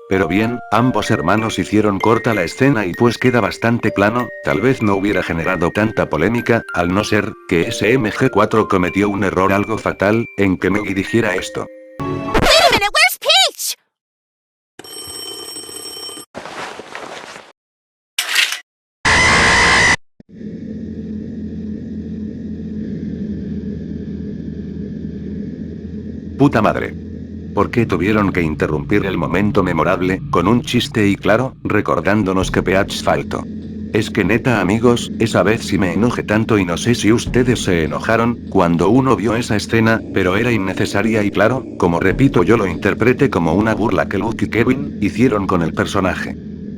Pero bien, ambos hermanos hicieron corta la escena y pues queda bastante plano, tal vez no hubiera generado tanta polémica, al no ser, que SMG4 cometió un error algo fatal, en que Meggy dijera esto. Wait a minute, where's Peach? Puta madre. ¿Por qué tuvieron que interrumpir el momento memorable, con un chiste y claro, recordándonos que PH faltó? Es que neta amigos, esa vez sí me enojé tanto y no sé si ustedes se enojaron, cuando uno vio esa escena, pero era innecesaria y claro, como repito yo lo interpreté como una burla que Luke y Kevin, hicieron con el personaje.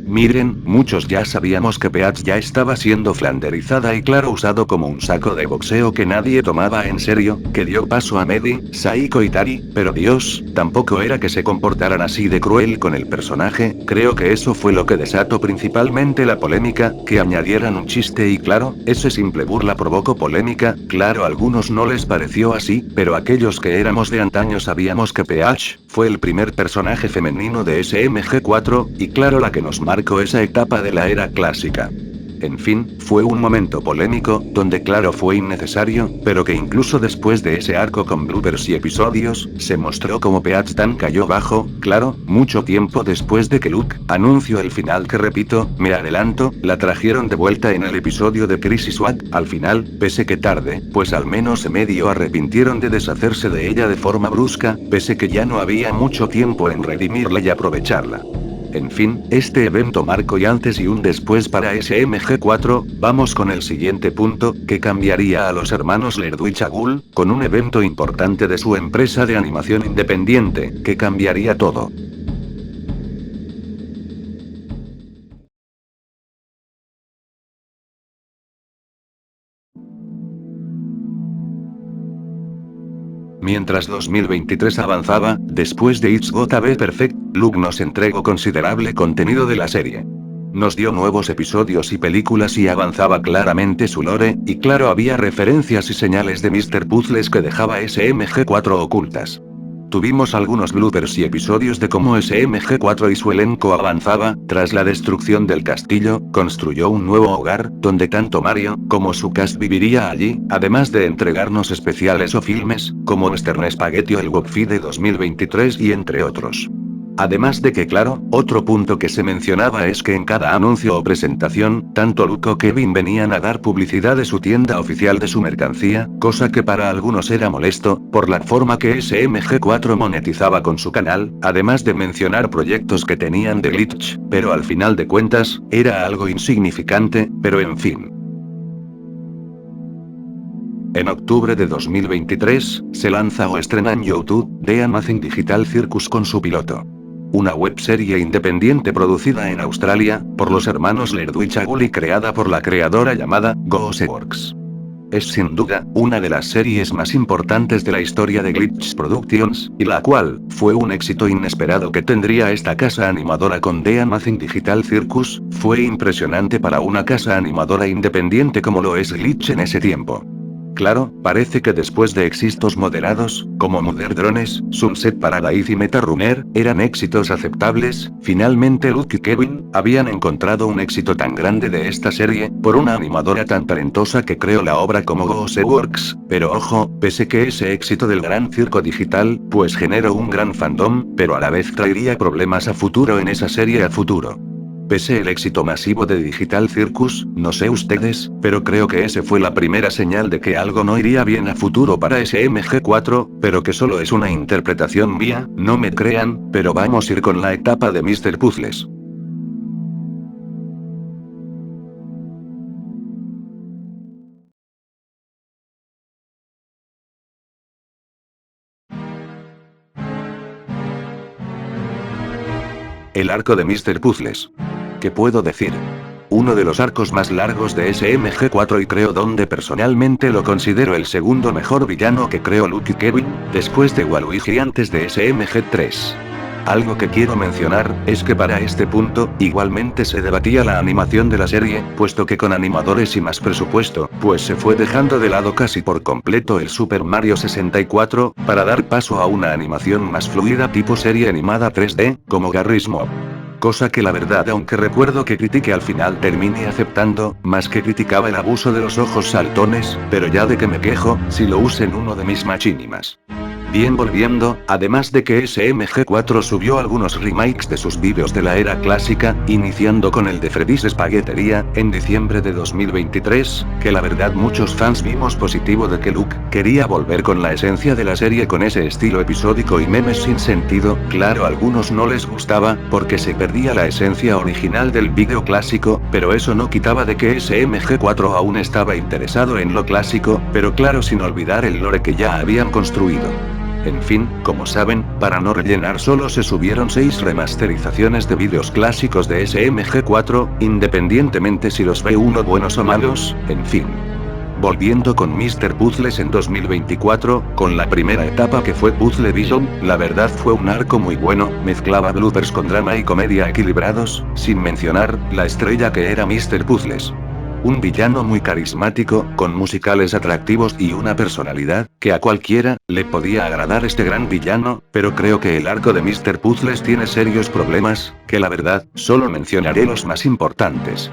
Miren, muchos ya sabíamos que Peach ya estaba siendo flanderizada y claro usado como un saco de boxeo que nadie tomaba en serio, que dio paso a Medi, Saiko y Tari, pero Dios, tampoco era que se comportaran así de cruel con el personaje, creo que eso fue lo que desató principalmente la polémica, que añadieran un chiste y claro, ese simple burla provocó polémica, claro a algunos no les pareció así, pero aquellos que éramos de antaño sabíamos que Peach, fue el primer personaje femenino de SMG4, y claro la que nos marcó esa etapa de la era clásica. En fin, fue un momento polémico, donde claro fue innecesario, pero que incluso después de ese arco con bloopers y episodios, se mostró como Peach Tan cayó bajo, claro, mucho tiempo después de que Luke anunció el final que repito, me adelanto, la trajeron de vuelta en el episodio de Crisis Swat, al final, pese que tarde, pues al menos se medio arrepintieron de deshacerse de ella de forma brusca, pese que ya no había mucho tiempo en redimirla y aprovecharla. En fin, este evento marcó y antes y un después para SMG4, vamos con el siguiente punto, que cambiaría a los hermanos Lerdo y Chagul, con un evento importante de su empresa de animación independiente, que cambiaría todo. Mientras 2023 avanzaba, después de It's Gotta Be Perfect, Luke nos entregó considerable contenido de la serie. Nos dio nuevos episodios y películas y avanzaba claramente su lore, y claro había referencias y señales de Mr. Puzzles que dejaba SMG4 ocultas. Tuvimos algunos bloopers y episodios de cómo SMG4 y su elenco avanzaba, tras la destrucción del castillo, construyó un nuevo hogar, donde tanto Mario, como su cast viviría allí, además de entregarnos especiales o filmes, como Western Spaghetti o el WOPFI de 2023 y entre otros. Además de que claro, otro punto que se mencionaba es que en cada anuncio o presentación, tanto Luke o Kevin venían a dar publicidad de su tienda oficial de su mercancía, cosa que para algunos era molesto, por la forma que SMG4 monetizaba con su canal, además de mencionar proyectos que tenían de glitch, pero al final de cuentas, era algo insignificante, pero en fin. En octubre de 2023, se lanza o estrena en YouTube, The Amazing Digital Circus con su piloto. Una webserie independiente producida en Australia, por los hermanos Lerdo y Chagul y creada por la creadora llamada Ghostworks. Es sin duda, una de las series más importantes de la historia de Glitch Productions, y la cual, fue un éxito inesperado que tendría esta casa animadora con The Amazing Digital Circus, fue impresionante para una casa animadora independiente como lo es Glitch en ese tiempo. Claro, parece que después de éxitos moderados, como Mother Drones, Sunset Paradise y Meta Runner, eran éxitos aceptables, finalmente Luke y Kevin, habían encontrado un éxito tan grande de esta serie, por una animadora tan talentosa que creó la obra como Ghost Works, pero ojo, pese que ese éxito del gran circo digital, pues generó un gran fandom, pero a la vez traería problemas a futuro en esa serie a futuro. Pese el éxito masivo de Digital Circus, no sé ustedes, pero creo que ese fue la primera señal de que algo no iría bien a futuro para SMG4, pero que solo es una interpretación mía, no me crean, pero vamos a ir con la etapa de Mr. Puzzles. El arco de Mr. Puzzles. ¿Qué puedo decir? Uno de los arcos más largos de SMG4 y creo donde personalmente lo considero el segundo mejor villano que creó Luke y Kevin, después de Waluigi y antes de SMG3. Algo que quiero mencionar, es que para este punto, igualmente se debatía la animación de la serie, puesto que con animadores y más presupuesto, pues se fue dejando de lado casi por completo el Super Mario 64, para dar paso a una animación más fluida tipo serie animada 3D, como Garry's Mod. Cosa que la verdad, aunque recuerdo que critiqué al final terminé aceptando, más que criticaba el abuso de los ojos saltones, pero ya de que me quejo, si lo usen uno de mis machinimas. Bien, volviendo, además de que SMG4 subió algunos remakes de sus vídeos de la era clásica, iniciando con el de Freddy's Spaghetteria, en diciembre de 2023, que la verdad muchos fans vimos positivo de que Luke quería volver con la esencia de la serie con ese estilo episódico y memes sin sentido, claro a algunos no les gustaba, porque se perdía la esencia original del vídeo clásico, pero eso no quitaba de que SMG4 aún estaba interesado en lo clásico, pero claro sin olvidar el lore que ya habían construido. En fin, como saben, para no rellenar solo se subieron 6 remasterizaciones de vídeos clásicos de SMG4, independientemente si los ve uno buenos o malos, en fin. Volviendo con Mr. Puzzles en 2024, con la primera etapa que fue Puzzle Vision, la verdad fue un arco muy bueno, mezclaba bloopers con drama y comedia equilibrados, sin mencionar, la estrella que era Mr. Puzzles. Un villano muy carismático, con musicales atractivos y una personalidad, que a cualquiera, le podía agradar este gran villano, pero creo que el arco de Mr. Puzzles tiene serios problemas, que la verdad, solo mencionaré los más importantes.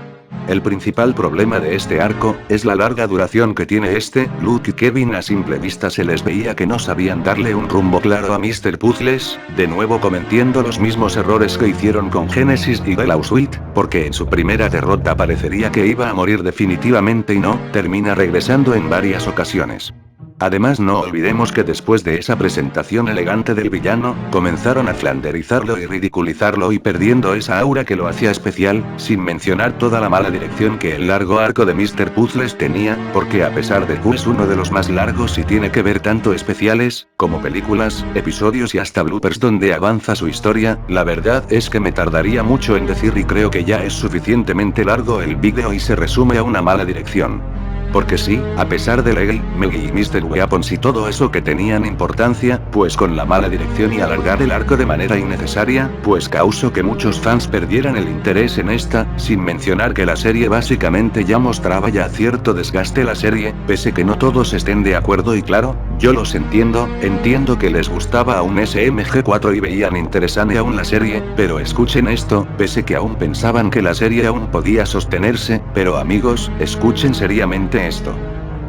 El principal problema de este arco, es la larga duración que tiene este, Luke y Kevin a simple vista se les veía que no sabían darle un rumbo claro a Mr. Puzzles, de nuevo cometiendo los mismos errores que hicieron con Genesis y Deluxe Suite, porque en su primera derrota parecería que iba a morir definitivamente y no, termina regresando en varias ocasiones. Además no olvidemos que después de esa presentación elegante del villano, comenzaron a flanderizarlo y ridiculizarlo y perdiendo esa aura que lo hacía especial, sin mencionar toda la mala dirección que el largo arco de Mr. Puzzles tenía, porque a pesar de que es uno de los más largos y tiene que ver tanto especiales, como películas, episodios y hasta bloopers donde avanza su historia, la verdad es que me tardaría mucho en decir y creo que ya es suficientemente largo el vídeo y se resume a una mala dirección. Porque sí, a pesar de Leggy, Meggy y Mr. Weapons y todo eso que tenían importancia, pues con la mala dirección y alargar el arco de manera innecesaria, pues causó que muchos fans perdieran el interés en esta, sin mencionar que la serie básicamente ya mostraba ya cierto desgaste la serie, pese que no todos estén de acuerdo y claro, yo los entiendo que les gustaba aún SMG4 y veían interesante aún la serie, pero escuchen esto, pese que aún pensaban que la serie aún podía sostenerse, pero amigos, escuchen seriamente esto.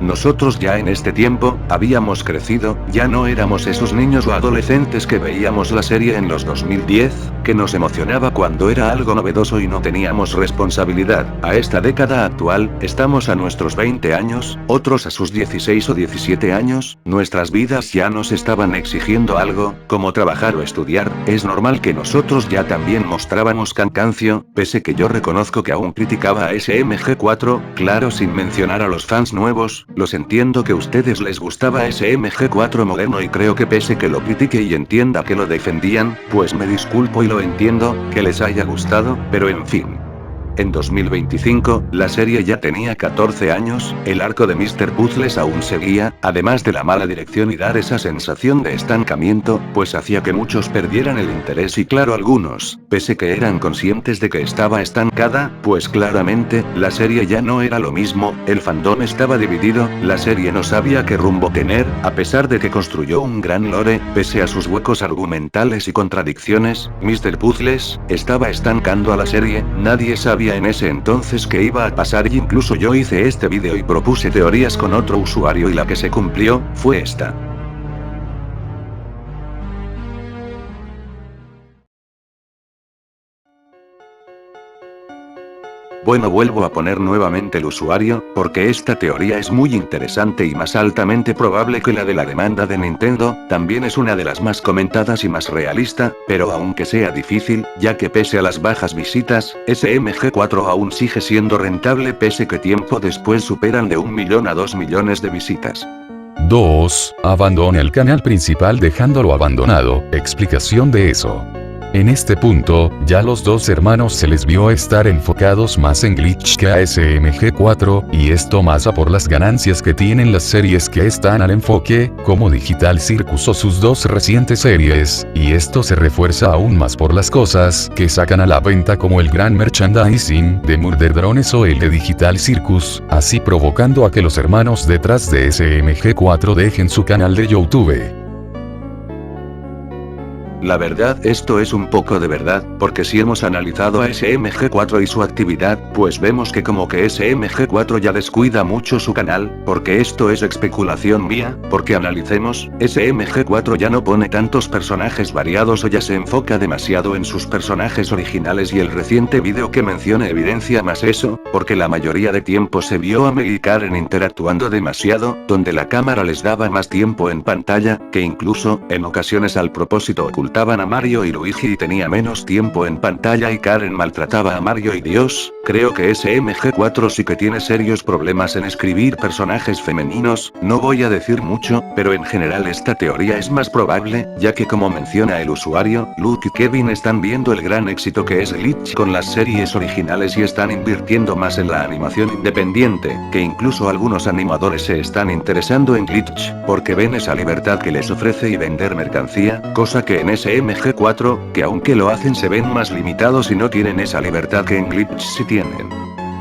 Nosotros ya en este tiempo, habíamos crecido, ya no éramos esos niños o adolescentes que veíamos la serie en los 2010, que nos emocionaba cuando era algo novedoso y no teníamos responsabilidad. A esta década actual, estamos a nuestros 20 años, otros a sus 16 o 17 años, nuestras vidas ya nos estaban exigiendo algo, como trabajar o estudiar, es normal que nosotros ya también mostrábamos cansancio, pese que yo reconozco que aún criticaba a SMG4, claro sin mencionar a los fans nuevos. Los entiendo que a ustedes les gustaba SMG4 moderno y creo que pese que lo critique y entienda que lo defendían, pues me disculpo y lo entiendo, que les haya gustado, pero en fin. En 2025, la serie ya tenía 14 años, el arco de Mr. Puzzles aún seguía, además de la mala dirección y dar esa sensación de estancamiento, pues hacía que muchos perdieran el interés y claro algunos, pese que eran conscientes de que estaba estancada, pues claramente, la serie ya no era lo mismo, el fandom estaba dividido, la serie no sabía qué rumbo tener, a pesar de que construyó un gran lore, pese a sus huecos argumentales y contradicciones, Mr. Puzzles estaba estancando a la serie, nadie sabía en ese entonces qué iba a pasar y incluso yo hice este vídeo y propuse teorías con otro usuario y la que se cumplió, fue esta. Bueno, vuelvo a poner nuevamente el usuario, porque esta teoría es muy interesante y más altamente probable que la de la demanda de Nintendo, también es una de las más comentadas y más realista, pero aunque sea difícil, ya que pese a las bajas visitas, SMG4 aún sigue siendo rentable pese que tiempo después superan de 1 millón a 2 millones de visitas. 2. Abandona el canal principal dejándolo abandonado. Explicación de eso. En este punto, ya los dos hermanos se les vio estar enfocados más en Glitch que a SMG4, y esto más a por las ganancias que tienen las series que están al enfoque, como Digital Circus o sus dos recientes series, y esto se refuerza aún más por las cosas que sacan a la venta como el gran merchandising de Murder Drones o el de Digital Circus, así provocando a que los hermanos detrás de SMG4 dejen su canal de YouTube. La verdad, esto es un poco de verdad, porque si hemos analizado a SMG4 y su actividad, pues vemos que como que SMG4 ya descuida mucho su canal, porque esto es especulación mía, porque analicemos, SMG4 ya no pone tantos personajes variados o ya se enfoca demasiado en sus personajes originales y el reciente vídeo que menciona evidencia más eso, porque la mayoría de tiempo se vio a Meg y Karen interactuando demasiado, donde la cámara les daba más tiempo en pantalla, que incluso, en ocasiones al propósito ocultaban a Mario y Luigi y tenía menos tiempo en pantalla y Karen maltrataba a Mario y Dios, creo que SMG4 sí que tiene serios problemas en escribir personajes femeninos, no voy a decir mucho, pero en general esta teoría es más probable, ya que como menciona el usuario, Luke y Kevin están viendo el gran éxito que es Glitch con las series originales y están invirtiendo más en la animación independiente, que incluso algunos animadores se están interesando en Glitch, porque ven esa libertad que les ofrece y vender mercancía, cosa que en SMG4, que aunque lo hacen se ven más limitados y no tienen esa libertad que en Glitch sí tienen.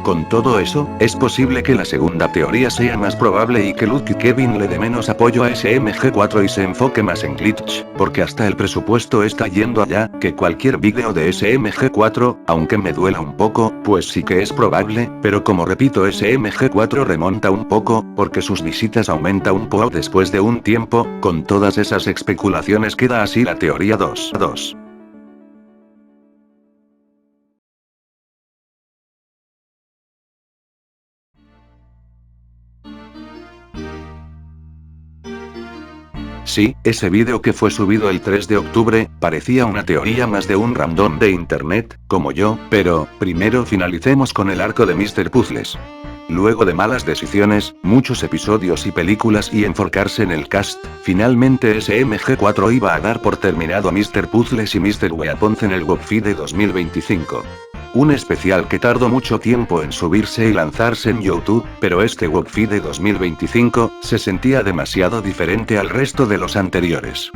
Con todo eso, es posible que la segunda teoría sea más probable y que Luke y Kevin le dé menos apoyo a SMG4 y se enfoque más en Glitch, porque hasta el presupuesto está yendo allá, que cualquier vídeo de SMG4, aunque me duela un poco, pues sí que es probable, pero como repito SMG4 remonta un poco, porque sus visitas aumenta un poco después de un tiempo, con todas esas especulaciones queda así la teoría 2. Sí, ese vídeo que fue subido el 3 de octubre, parecía una teoría más de un random de internet, como yo, pero, primero finalicemos con el arco de Mr. Puzzles. Luego de malas decisiones, muchos episodios y películas y enfocarse en el cast, finalmente SMG4 iba a dar por terminado a Mr. Puzzles y Mr. Weapons en el WOPFI de 2025. Un especial que tardó mucho tiempo en subirse y lanzarse en YouTube, pero este WOPFI de 2025, se sentía demasiado diferente al resto de los anteriores.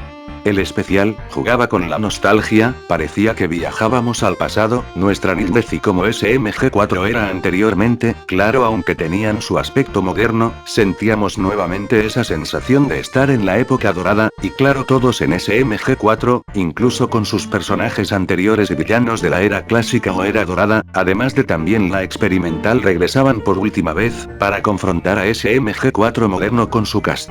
El especial, jugaba con la nostalgia, parecía que viajábamos al pasado, nuestra niñez y como SMG4 era anteriormente, claro aunque tenían su aspecto moderno, sentíamos nuevamente esa sensación de estar en la época dorada, y claro todos en SMG4, incluso con sus personajes anteriores y villanos de la era clásica o era dorada, además de también la experimental regresaban por última vez, para confrontar a SMG4 moderno con su cast.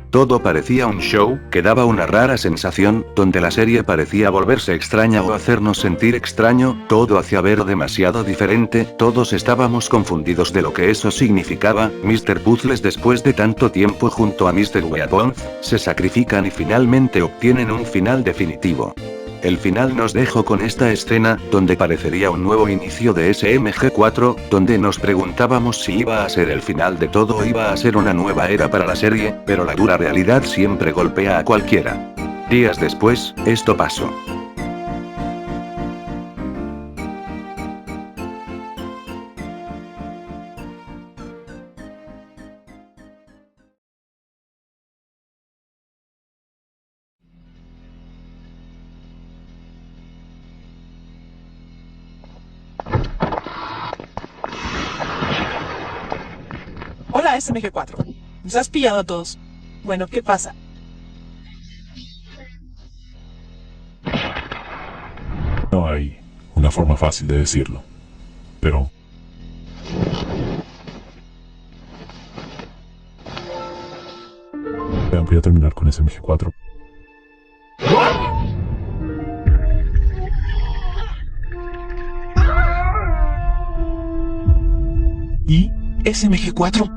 Todo parecía un show, que daba una rara sensación, donde la serie parecía volverse extraña o hacernos sentir extraño, todo hacía ver demasiado diferente, todos estábamos confundidos de lo que eso significaba, Mr. Puzzles después de tanto tiempo junto a Mr. Weapons, se sacrifican y finalmente obtienen un final definitivo. El final nos dejó con esta escena, donde parecería un nuevo inicio de SMG4, donde nos preguntábamos si iba a ser el final de todo o iba a ser una nueva era para la serie, pero la dura realidad siempre golpea a cualquiera. Días después, esto pasó. Hola SMG4. Nos has pillado a todos. Bueno, ¿qué pasa? No hay una forma fácil de decirlo, pero... voy a terminar con SMG4. ¿Y SMG4?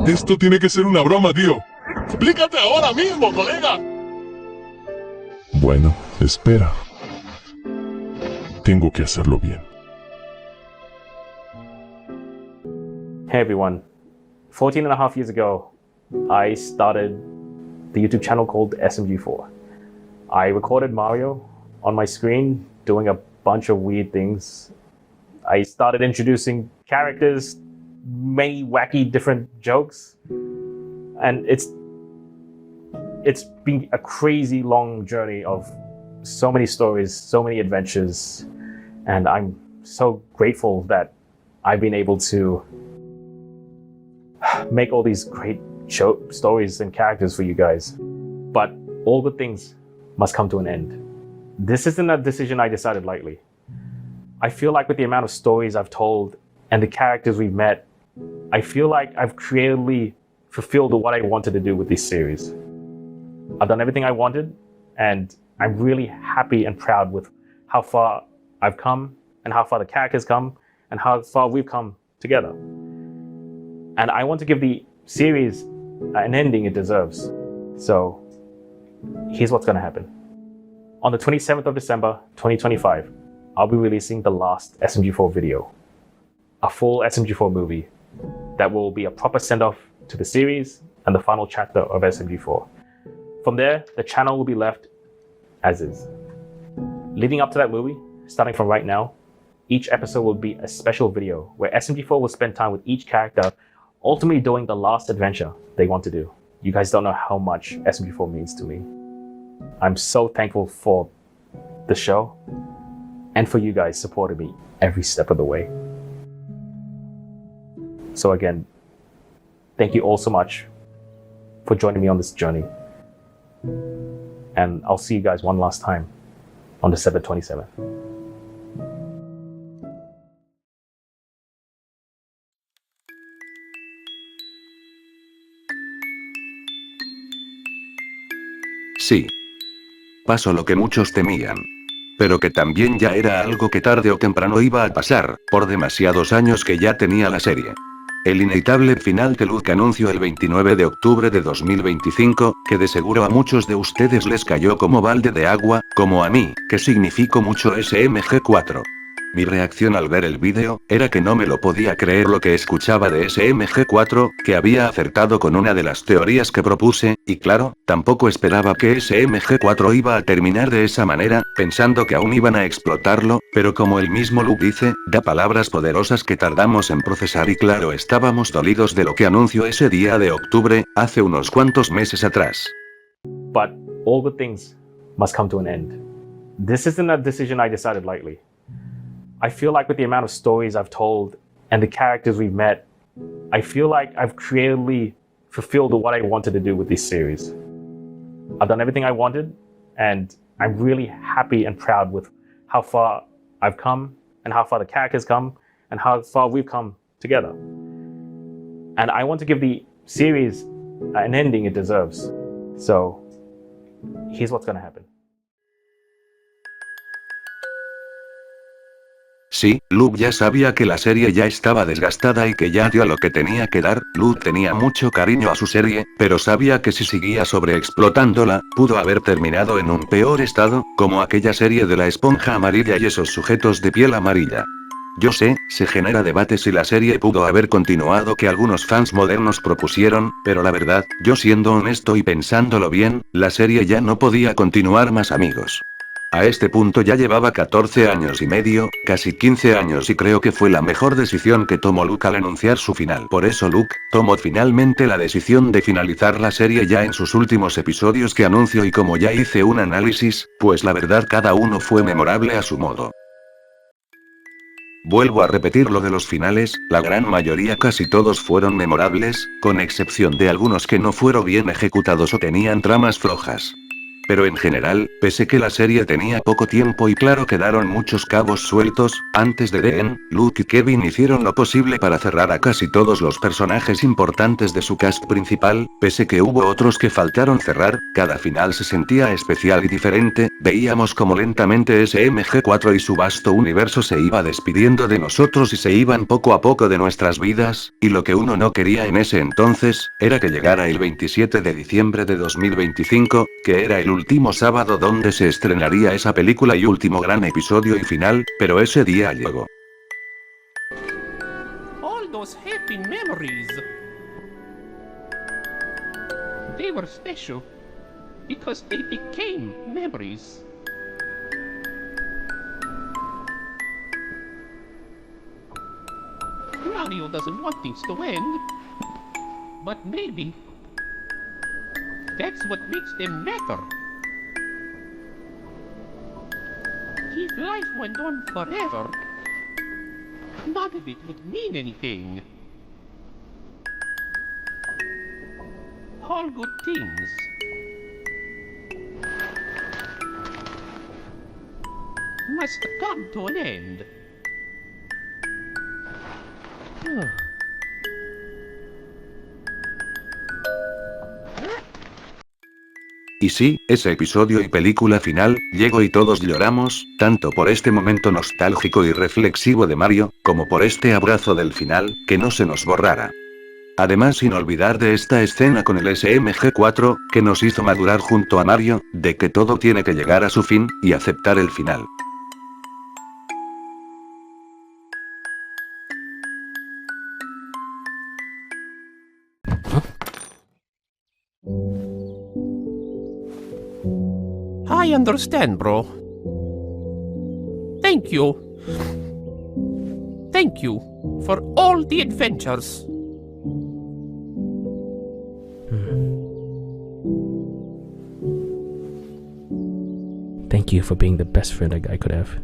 Esto tiene que ser una broma, tío. ¡Explícate ahora mismo, colega! Bueno, espera. Tengo que hacerlo bien. Hey everyone. 14 and a half years ago, I started the YouTube channel called SMG4. I recorded Mario on my screen doing a bunch of weird things. I started introducing characters, many wacky different jokes, and it's been a crazy long journey of so many stories, so many adventures, and I'm so grateful that I've been able to make all these great stories and characters for you guys. But all good things must come to an end. This isn't a decision I decided lightly. I feel like with the amount of stories I've told and the characters we've met, I feel like I've creatively fulfilled what I wanted to do with this series. I've done everything I wanted, and I'm really happy and proud with how far I've come and how far the characters come and how far we've come together. And I want to give the series an ending it deserves. So here's what's going to happen. On the 27th of December, 2025, I'll be releasing the last SMG4 video, a full SMG4 movie that will be a proper send-off to the series and the final chapter of SMG4. From there, the channel will be left as is. Leading up to that movie, starting from right now, each episode will be a special video where SMG4 will spend time with each character, ultimately doing the last adventure they want to do. You guys don't know how much SMG4 means to me. I'm so thankful for the show and for you guys supporting me every step of the way. So again, thank you all so much for joining me on this journey. And I'll see you guys one last time on December 27th. Sí. Pasó lo que muchos temían. Pero que también ya era algo que tarde o temprano iba a pasar, por demasiados años que ya tenía la serie. El inevitable final de Luke anunció el 29 de octubre de 2025, que de seguro a muchos de ustedes les cayó como balde de agua, como a mí, que significó mucho SMG4. Mi reacción al ver el vídeo, era que no me lo podía creer lo que escuchaba de SMG4, que había acertado con una de las teorías que propuse, y claro, tampoco esperaba que SMG4 iba a terminar de esa manera, pensando que aún iban a explotarlo, pero como el mismo Luke dice, da palabras poderosas que tardamos en procesar y claro estábamos dolidos de lo que anunció ese día de octubre, hace unos cuantos meses atrás. But all good things must come to an end. This isn't a decision I decided lightly. I feel like with the amount of stories I've told and the characters we've met, I feel like I've creatively fulfilled what I wanted to do with this series. I've done everything I wanted, and I'm really happy and proud with how far I've come and how far the characters come and how far we've come together. And I want to give the series an ending it deserves. So here's what's going to happen. Sí, Luke ya sabía que la serie ya estaba desgastada y que ya dio lo que tenía que dar. Luke tenía mucho cariño a su serie, pero sabía que si seguía sobreexplotándola, pudo haber terminado en un peor estado, como aquella serie de la esponja amarilla y esos sujetos de piel amarilla. Yo sé, se genera debate si la serie pudo haber continuado que algunos fans modernos propusieron, pero la verdad, yo siendo honesto y pensándolo bien, la serie ya no podía continuar más, amigos. A este punto ya llevaba 14 años y medio, casi 15 años, y creo que fue la mejor decisión que tomó Luke al anunciar su final. Por eso Luke tomó finalmente la decisión de finalizar la serie ya en sus últimos episodios que anunció, y como ya hice un análisis, pues la verdad cada uno fue memorable a su modo. Vuelvo a repetir lo de los finales, la gran mayoría, casi todos fueron memorables, con excepción de algunos que no fueron bien ejecutados o tenían tramas flojas. Pero en general, pese que la serie tenía poco tiempo y claro quedaron muchos cabos sueltos, antes de Dean, Luke y Kevin hicieron lo posible para cerrar a casi todos los personajes importantes de su cast principal, pese que hubo otros que faltaron cerrar, cada final se sentía especial y diferente, veíamos como lentamente SMG4 y su vasto universo se iba despidiendo de nosotros y se iban poco a poco de nuestras vidas, y lo que uno no quería en ese entonces, era que llegara el 27 de diciembre de 2025, que era el último sábado donde se estrenaría esa película y último gran episodio y final, pero ese día llegó. All those happy memories. They were special because they became memories. Mario doesn't want things to end, but maybe that's what makes them matter. If life went on forever, none of it would mean anything. All good things must come to an end. Y sí, ese episodio y película final, llegó y todos lloramos, tanto por este momento nostálgico y reflexivo de Mario, como por este abrazo del final, que no se nos borrara. Además, sin olvidar de esta escena con el SMG4, que nos hizo madurar junto a Mario, de que todo tiene que llegar a su fin, y aceptar el final. I understand, bro. Thank you. Thank you for all the adventures. Thank you for being the best friend I could have.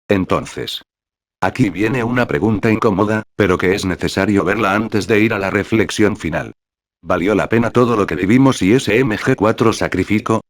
Entonces, aquí viene una pregunta incómoda, pero que es necesario verla antes de ir a la reflexión final. ¿Valió la pena todo lo que vivimos y SMG4 sacrificó?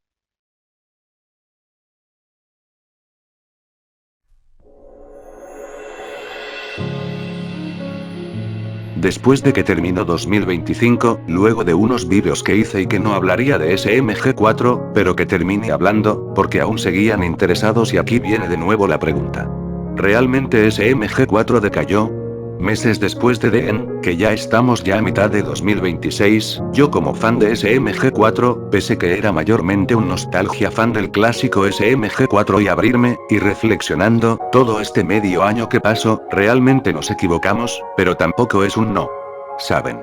Después de que terminó 2025, luego de unos vídeos que hice y que no hablaría de SMG4, pero que terminé hablando, porque aún seguían interesados y aquí viene de nuevo la pregunta. ¿Realmente SMG4 decayó? Meses después de Dean, que ya estamos ya a mitad de 2026, yo como fan de SMG4, pese que era mayormente un nostalgia fan del clásico SMG4 y abrirme, y reflexionando, todo este medio año que pasó, realmente nos equivocamos, pero tampoco es un no. ¿Saben?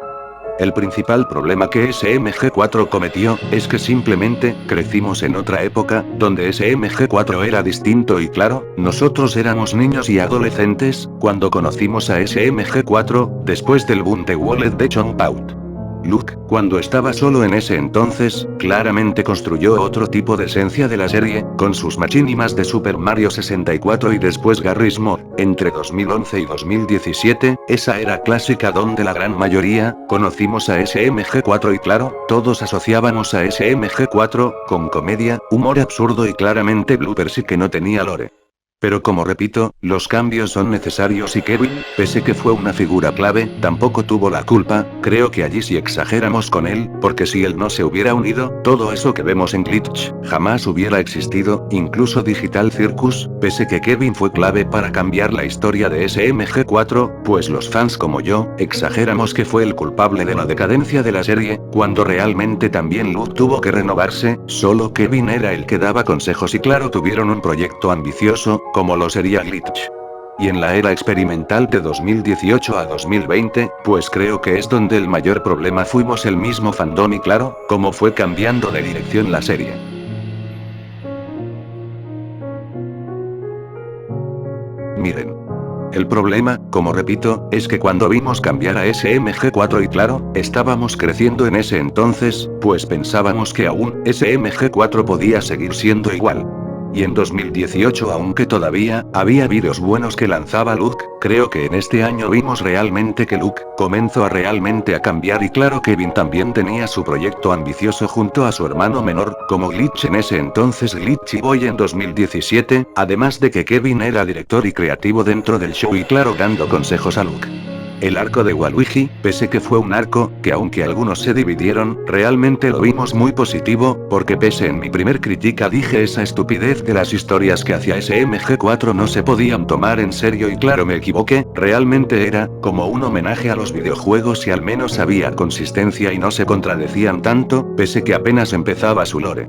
El principal problema que SMG4 cometió, es que simplemente, crecimos en otra época, donde SMG4 era distinto y claro, nosotros éramos niños y adolescentes, cuando conocimos a SMG4, después del boom de Wallet de Chomp Out. Luke, cuando estaba solo en ese entonces, claramente construyó otro tipo de esencia de la serie, con sus machinimas de Super Mario 64 y después Garry's Mod. Entre 2011 y 2017, esa era clásica donde la gran mayoría, conocimos a SMG4 y claro, todos asociábamos a SMG4, con comedia, humor absurdo y claramente bloopers y que no tenía lore. Pero como repito, los cambios son necesarios y Kevin, pese que fue una figura clave, tampoco tuvo la culpa. Creo que allí sí exageramos con él, porque si él no se hubiera unido, todo eso que vemos en Glitch, jamás hubiera existido, incluso Digital Circus, pese que Kevin fue clave para cambiar la historia de SMG4, pues los fans como yo, exageramos que fue el culpable de la decadencia de la serie, cuando realmente también Luke tuvo que renovarse, solo Kevin era el que daba consejos y claro tuvieron un proyecto ambicioso, como lo sería Glitch. Y en la era experimental de 2018 a 2020, pues creo que es donde el mayor problema fuimos el mismo fandom y claro, cómo fue cambiando de dirección la serie. Miren. El problema, como repito, es que cuando vimos cambiar a SMG4 y claro, estábamos creciendo en ese entonces, pues pensábamos que aún SMG4 podía seguir siendo igual. Y en 2018 aunque todavía, había vídeos buenos que lanzaba Luke, creo que en este año vimos realmente que Luke, comenzó a realmente a cambiar y claro Kevin también tenía su proyecto ambicioso junto a su hermano menor, como Glitch en ese entonces Glitch y Boy en 2017, además de que Kevin era director y creativo dentro del show y claro dando consejos a Luke. El arco de Waluigi, pese que fue un arco, que aunque algunos se dividieron, realmente lo vimos muy positivo, porque pese en mi primer crítica dije esa estupidez de las historias que hacia SMG4 no se podían tomar en serio y claro me equivoqué, realmente era, como un homenaje a los videojuegos y al menos había consistencia y no se contradecían tanto, pese que apenas empezaba su lore.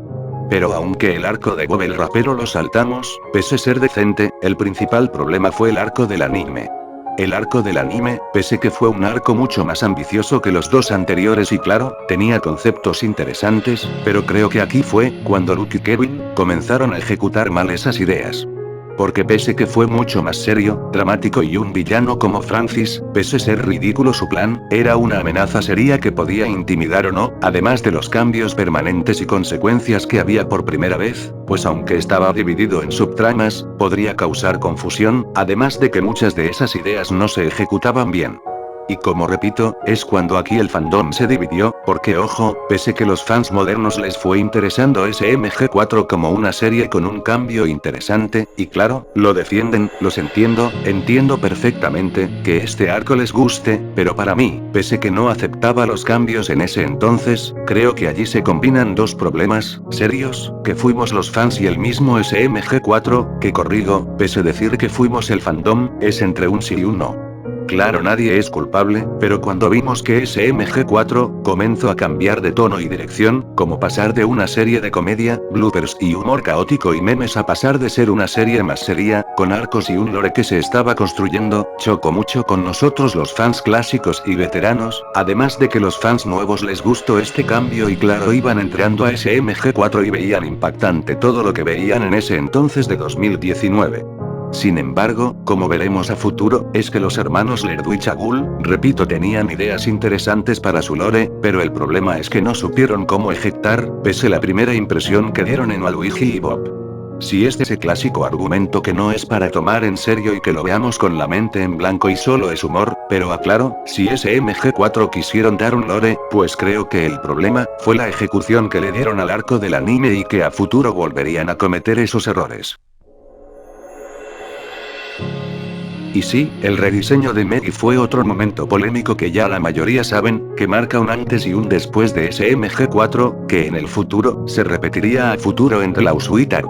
Pero aunque el arco de Bob el rapero lo saltamos, pese ser decente, el principal problema fue el arco del anime. El arco del anime, pese que fue un arco mucho más ambicioso que los dos anteriores y claro, tenía conceptos interesantes, pero creo que aquí fue, cuando Luke y Kevin, comenzaron a ejecutar mal esas ideas. Porque pese que fue mucho más serio, dramático y un villano como Francis, pese ser ridículo su plan, era una amenaza seria que podía intimidar o no, además de los cambios permanentes y consecuencias que había por primera vez, pues aunque estaba dividido en subtramas, podría causar confusión, además de que muchas de esas ideas no se ejecutaban bien. Y como repito, es cuando aquí el fandom se dividió, porque ojo, pese que los fans modernos les fue interesando SMG4 como una serie con un cambio interesante, y claro, lo defienden, los entiendo perfectamente, que este arco les guste, pero para mí, pese que no aceptaba los cambios en ese entonces, creo que allí se combinan dos problemas, serios, que fuimos los fans y el mismo SMG4, que corrijo, pese decir que fuimos el fandom, es entre un sí y un no. Claro nadie es culpable, pero cuando vimos que SMG4 comenzó a cambiar de tono y dirección, como pasar de una serie de comedia, bloopers y humor caótico y memes a pasar de ser una serie más seria, con arcos y un lore que se estaba construyendo, chocó mucho con nosotros los fans clásicos y veteranos, además de que los fans nuevos les gustó este cambio y claro iban entrando a SMG4 y veían impactante todo lo que veían en ese entonces de 2019. Sin embargo, como veremos a futuro, es que los hermanos Lerdo y Chagul, repito tenían ideas interesantes para su lore, pero el problema es que no supieron cómo ejecutar, pese la primera impresión que dieron en Waluigi y Bob. Si es ese clásico argumento que no es para tomar en serio y que lo veamos con la mente en blanco y solo es humor, pero aclaro, si SMG4 quisieron dar un lore, pues creo que el problema, fue la ejecución que le dieron al arco del anime y que a futuro volverían a cometer esos errores. Y sí, el rediseño de Meggy fue otro momento polémico que ya la mayoría saben, que marca un antes y un después de SMG4, que en el futuro, se repetiría a futuro en The Lost Sweet Ark.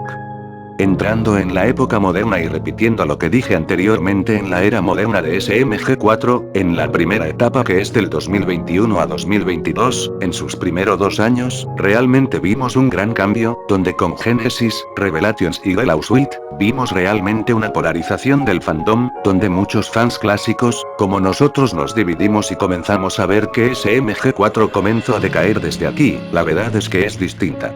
Entrando en la época moderna y repitiendo lo que dije anteriormente en la era moderna de SMG4, en la primera etapa que es del 2021 a 2022, en sus primeros 2 años, realmente vimos un gran cambio, donde con Genesis, Revelations y The Lost Sweet, vimos realmente una polarización del fandom, donde muchos fans clásicos, como nosotros nos dividimos y comenzamos a ver que SMG4 comenzó a decaer desde aquí, la verdad es que es distinta.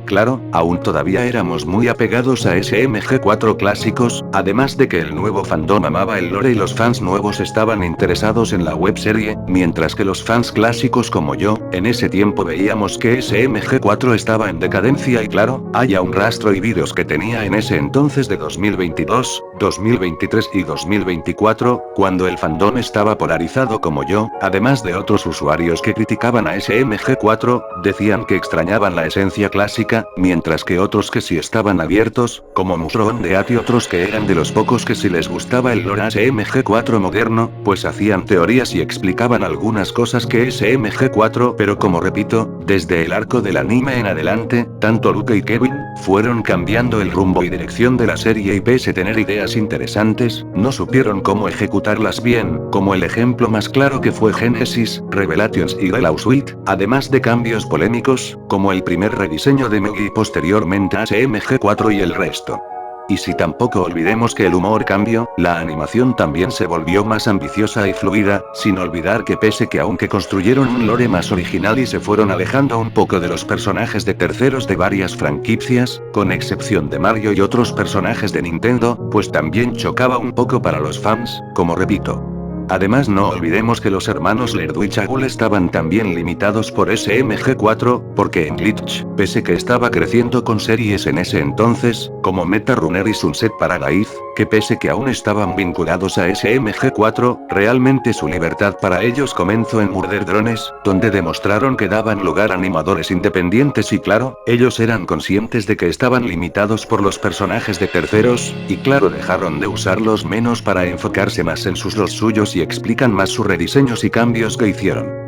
claro, aún todavía éramos muy apegados a SMG4 clásicos, además de que el nuevo fandom amaba el lore y los fans nuevos estaban interesados en la webserie, mientras que los fans clásicos como yo, en ese tiempo veíamos que SMG4 estaba en decadencia y claro, hay aún rastro y vídeos que tenía en ese entonces de 2022, 2023 y 2024, cuando el fandom estaba polarizado como yo, además de otros usuarios que criticaban a SMG4, decían que extrañaban la esencia clásica, mientras que otros que sí estaban abiertos, como Musron de At y otros que eran de los pocos que sí les gustaba el lore SMG4 moderno, pues hacían teorías y explicaban algunas cosas que SMG4, pero como repito, desde el arco del anime en adelante, tanto Luke y Kevin, fueron cambiando el rumbo y dirección de la serie y pese a tener ideas interesantes, no supieron cómo ejecutarlas bien, como el ejemplo más claro que fue Genesis, Revelations y Delau Suite, además de cambios polémicos, como el primer rediseño de Meg y posteriormente a SMG4 y el resto. Y si tampoco olvidemos que el humor cambió, la animación también se volvió más ambiciosa y fluida, sin olvidar que pese que aunque construyeron un lore más original y se fueron alejando un poco de los personajes de terceros de varias franquicias, con excepción de Mario y otros personajes de Nintendo, pues también chocaba un poco para los fans, como repito. Además no olvidemos que los hermanos Laird y Chagul estaban también limitados por SMG4, porque en Glitch, pese que estaba creciendo con series en ese entonces, como Meta Runner y Sunset Paradise, que pese que aún estaban vinculados a SMG4, realmente su libertad para ellos comenzó en Murder Drones, donde demostraron que daban lugar a animadores independientes y claro, ellos eran conscientes de que estaban limitados por los personajes de terceros, y claro dejaron de usarlos menos para enfocarse más en los suyos y explican más sus rediseños y cambios que hicieron.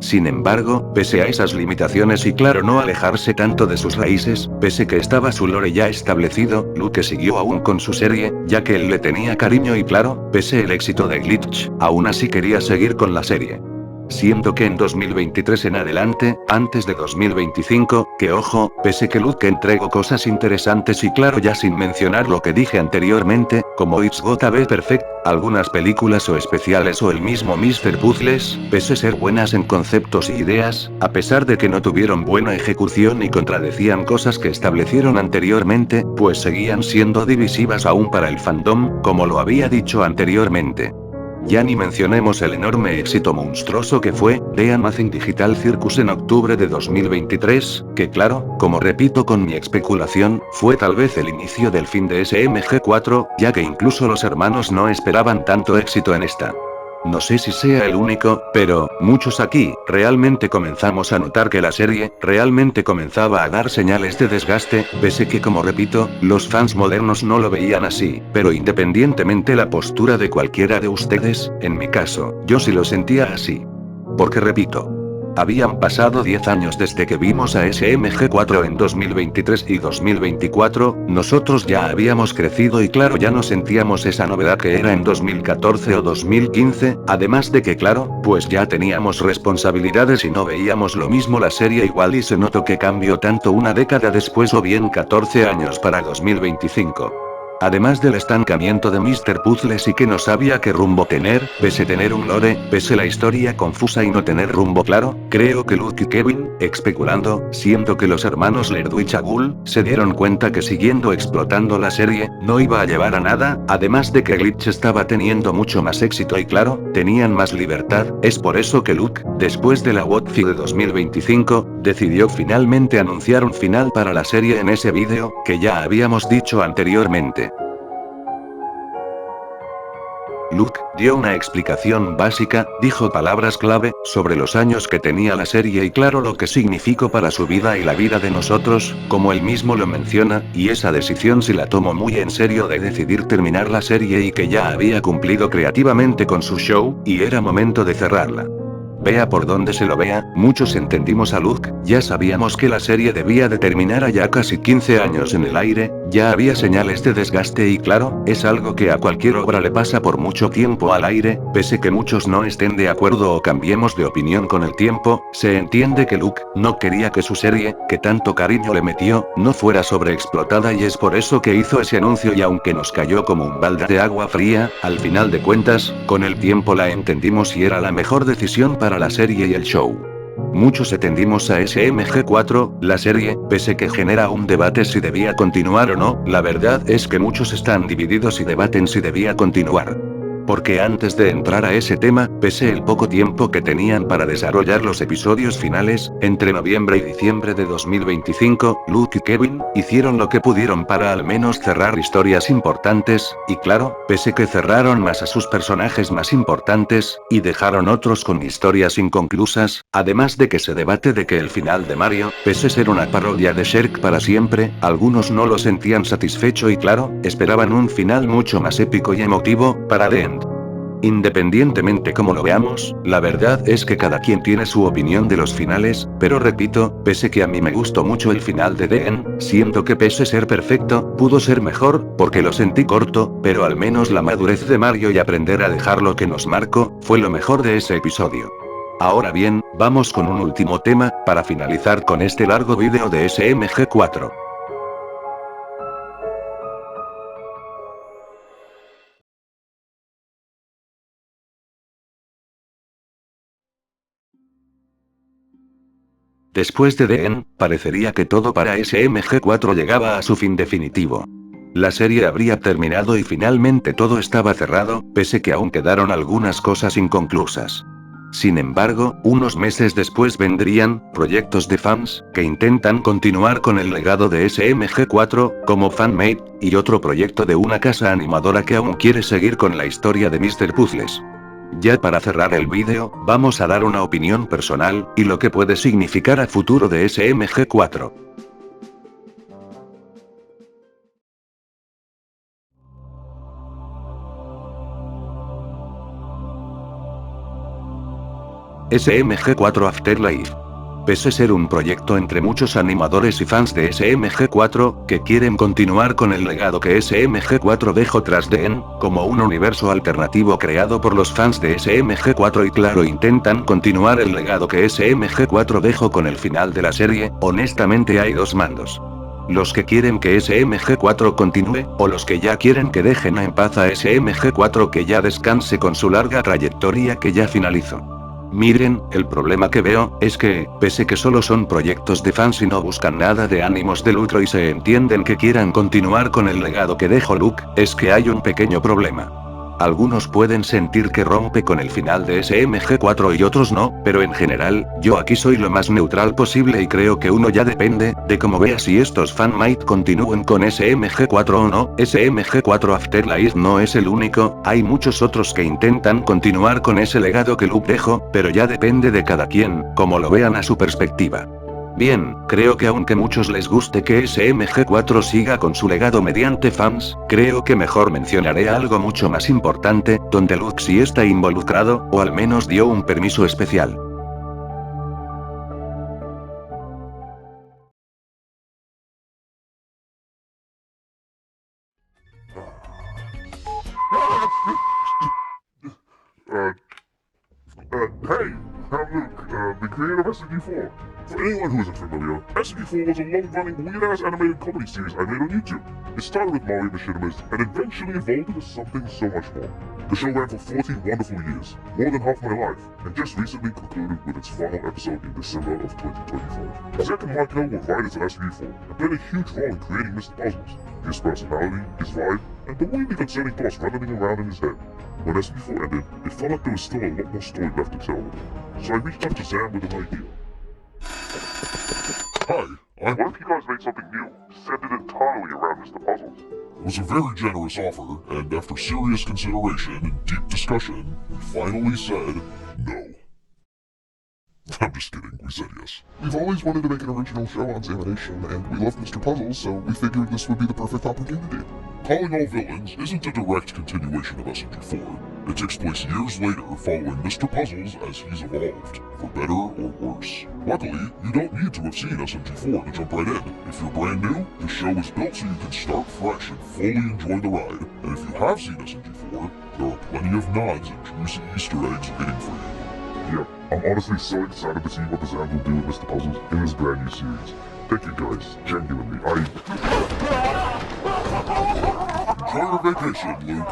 Sin embargo, pese a esas limitaciones y claro no alejarse tanto de sus raíces, pese que estaba su lore ya establecido, Luke siguió aún con su serie, ya que él le tenía cariño y claro, pese el éxito de Glitch, aún así quería seguir con la serie. Siendo que en 2023 en adelante, antes de 2025, que ojo, pese que Luke entregó cosas interesantes y claro ya sin mencionar lo que dije anteriormente, como It's Gotta Be Perfect, algunas películas o especiales o el mismo Mr. Puzzles, pese ser buenas en conceptos y ideas, a pesar de que no tuvieron buena ejecución y contradecían cosas que establecieron anteriormente, pues seguían siendo divisivas aún para el fandom, como lo había dicho anteriormente. Ya ni mencionemos el enorme éxito monstruoso que fue The Amazing Digital Circus en octubre de 2023, que claro, como repito con mi especulación, fue tal vez el inicio del fin de SMG4, ya que incluso los hermanos no esperaban tanto éxito en esta. No sé si sea el único, pero, muchos aquí, realmente comenzamos a notar que la serie, realmente comenzaba a dar señales de desgaste, pese que como repito, los fans modernos no lo veían así, pero independientemente la postura de cualquiera de ustedes, en mi caso, yo sí lo sentía así. Porque repito, habían pasado 10 años desde que vimos a SMG4 en 2023 y 2024, nosotros ya habíamos crecido y claro ya no sentíamos esa novedad que era en 2014 o 2015, además de que claro, pues ya teníamos responsabilidades y no veíamos lo mismo la serie igual y se notó que cambió tanto una década después o bien 14 años para 2025. Además del estancamiento de Mr. Puzzles y que no sabía qué rumbo tener, pese tener un lore, pese la historia confusa y no tener rumbo claro, creo que Luke y Kevin, especulando, siento que los hermanos Laird y Chagul, se dieron cuenta que siguiendo explotando la serie, no iba a llevar a nada, además de que Glitch estaba teniendo mucho más éxito y claro, tenían más libertad, es por eso que Luke, después de la WotFi de 2025, decidió finalmente anunciar un final para la serie en ese vídeo, que ya habíamos dicho anteriormente. Luke dio una explicación básica, dijo palabras clave, sobre los años que tenía la serie y claro lo que significó para su vida y la vida de nosotros, como él mismo lo menciona, y esa decisión sí la tomó muy en serio de decidir terminar la serie y que ya había cumplido creativamente con su show, y era momento de cerrarla. Vea por donde se lo vea, muchos entendimos a Luke, ya sabíamos que la serie debía de terminar a ya casi 15 años en el aire, ya había señales de desgaste y claro, es algo que a cualquier obra le pasa por mucho tiempo al aire, pese que muchos no estén de acuerdo o cambiemos de opinión con el tiempo, se entiende que Luke no quería que su serie, que tanto cariño le metió, no fuera sobreexplotada y es por eso que hizo ese anuncio y aunque nos cayó como un balde de agua fría, al final de cuentas, con el tiempo la entendimos y era la mejor decisión para la serie y el show. Muchos atendimos a SMG4, la serie, pese que genera un debate si debía continuar o no, la verdad es que muchos están divididos y debaten si debía continuar. Porque antes de entrar a ese tema, pese el poco tiempo que tenían para desarrollar los episodios finales, entre noviembre y diciembre de 2025, Luke y Kevin hicieron lo que pudieron para al menos cerrar historias importantes, y claro, pese que cerraron más a sus personajes más importantes, y dejaron otros con historias inconclusas, además de que se debate de que el final de Mario, pese ser una parodia de Shrek para siempre, algunos no lo sentían satisfecho y claro, esperaban un final mucho más épico y emotivo, para The End. Independientemente como lo veamos, la verdad es que cada quien tiene su opinión de los finales, pero repito, pese que a mí me gustó mucho el final de The End, siento que pese ser perfecto, pudo ser mejor, porque lo sentí corto, pero al menos la madurez de Mario y aprender a dejar lo que nos marcó, fue lo mejor de ese episodio. Ahora bien, vamos con un último tema, para finalizar con este largo vídeo de SMG4. Después de The End, parecería que todo para SMG4 llegaba a su fin definitivo. La serie habría terminado y finalmente todo estaba cerrado, pese que aún quedaron algunas cosas inconclusas. Sin embargo, unos meses después vendrían proyectos de fans, que intentan continuar con el legado de SMG4, como Fanmade, y otro proyecto de una casa animadora que aún quiere seguir con la historia de Mr. Puzzles. Ya para cerrar el vídeo, vamos a dar una opinión personal, y lo que puede significar a futuro de SMG4. SMG4 Afterlife. Pese ser un proyecto entre muchos animadores y fans de SMG4, que quieren continuar con el legado que SMG4 dejó tras The End, como un universo alternativo creado por los fans de SMG4 y claro intentan continuar el legado que SMG4 dejó con el final de la serie, honestamente hay dos mandos. Los que quieren que SMG4 continúe, o los que ya quieren que dejen en paz a SMG4 que ya descanse con su larga trayectoria que ya finalizó. Miren, el problema que veo, es que, pese que solo son proyectos de fans y no buscan nada de ánimos de lucro y se entienden que quieran continuar con el legado que dejó Luke, es que hay un pequeño problema. Algunos pueden sentir que rompe con el final de SMG4 y otros no, pero en general, yo aquí soy lo más neutral posible y creo que uno ya depende, de cómo vea si estos fanmade continúen con SMG4 o no. SMG4 Afterlife no es el único, hay muchos otros que intentan continuar con ese legado que Luke dejó, pero ya depende de cada quien, como lo vean a su perspectiva. Bien, creo que aunque muchos les guste que SMG4 siga con su legado mediante fans, creo que mejor mencionaré algo mucho más importante, donde Luke sí está involucrado, o al menos dio un permiso especial. Hey, I'm Luke, the creator of SMG4. For anyone who isn't familiar, SMG4 was a long-running weird-ass animated comedy series I made on YouTube. It started with Mario Machinimas, and eventually evolved into something so much more. The show ran for 14 wonderful years, more than half my life, and just recently concluded with its final episode in December of 2025. Zack and Michael were writers at SMG4, and played a huge role in creating Mr. Puzzles. His personality, his vibe, and the weirdly concerning thoughts running around in his head. When SMG4 ended, it felt like there was still a lot more story left to tell. So I reached out to Sam with an idea. Hi, what if you guys made something new, centered entirely around Mr. Puzzles? It was a very generous offer, and after serious consideration and deep discussion, we finally said no. I'm just kidding, we said yes. We've always wanted to make an original show on Zamination, and we love Mr. Puzzles, so we figured this would be the perfect opportunity. Calling All Villains isn't a direct continuation of SMG4. It takes place years later following Mr. Puzzles as he's evolved, for better or worse. Luckily, you don't need to have seen SMG4 to jump right in. If you're brand new, the show is built so you can start fresh and fully enjoy the ride. And if you have seen SMG4, there are plenty of nods and juicy Easter eggs waiting for you. Yep, I'm honestly so excited to see what the Zans will do with Mr. Puzzles in this brand new series. Thank you guys, genuinely, Enjoy your vacation, Luke.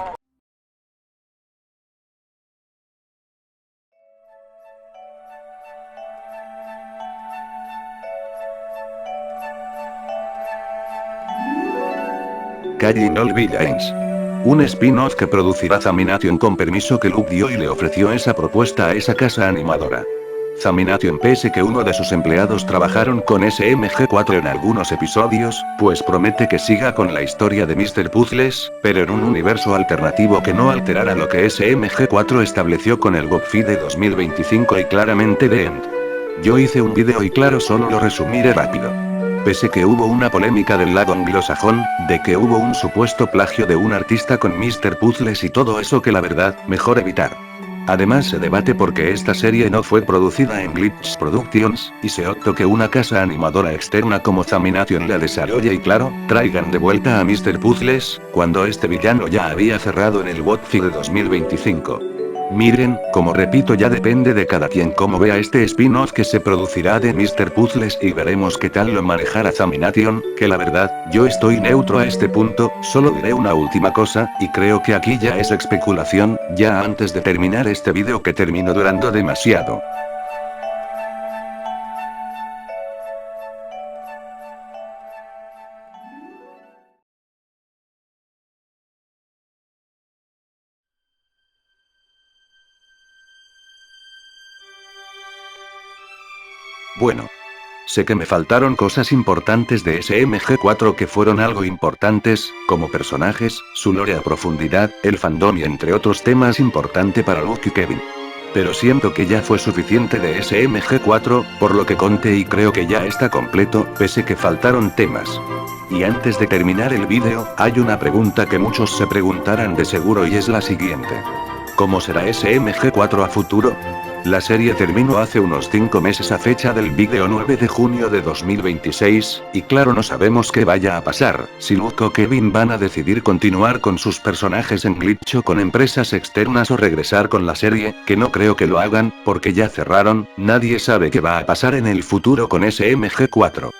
Calling All Villains. Un spin-off que producirá Zamination con permiso que Luke dio y le ofreció esa propuesta a esa casa animadora. Zamination pese que uno de sus empleados trabajaron con SMG4 en algunos episodios, pues promete que siga con la historia de Mr. Puzzles, pero en un universo alternativo que no alterara lo que SMG4 estableció con el GOPFI de 2025 y claramente The End. Yo hice un vídeo y claro solo lo resumiré rápido. Pese que hubo una polémica del lado anglosajón, de que hubo un supuesto plagio de un artista con Mr. Puzzles y todo eso que la verdad, mejor evitar. Además se debate porque esta serie no fue producida en Glitch Productions, y se optó que una casa animadora externa como Zamination la desarrolle y claro, traigan de vuelta a Mr. Puzzles, cuando este villano ya había cerrado en el GOPFI de 2025. Miren, como repito ya depende de cada quien cómo vea este spin-off que se producirá de Mr. Puzzles y veremos qué tal lo manejará Zamination, que la verdad, yo estoy neutro a este punto, solo diré una última cosa, y creo que aquí ya es especulación, ya antes de terminar este vídeo que terminó durando demasiado. Bueno. Sé que me faltaron cosas importantes de SMG4 que fueron algo importantes, como personajes, su lore a profundidad, el fandom y entre otros temas importante para Luke y Kevin. Pero siento que ya fue suficiente de SMG4, por lo que conté y creo que ya está completo, pese que faltaron temas. Y antes de terminar el vídeo, hay una pregunta que muchos se preguntarán de seguro y es la siguiente. ¿Cómo será SMG4 a futuro? La serie terminó hace unos 5 meses a fecha del vídeo 9 de junio de 2026, y claro no sabemos qué vaya a pasar, si Luke o Kevin van a decidir continuar con sus personajes en Glitch o con empresas externas o regresar con la serie, que no creo que lo hagan, porque ya cerraron, nadie sabe qué va a pasar en el futuro con SMG4.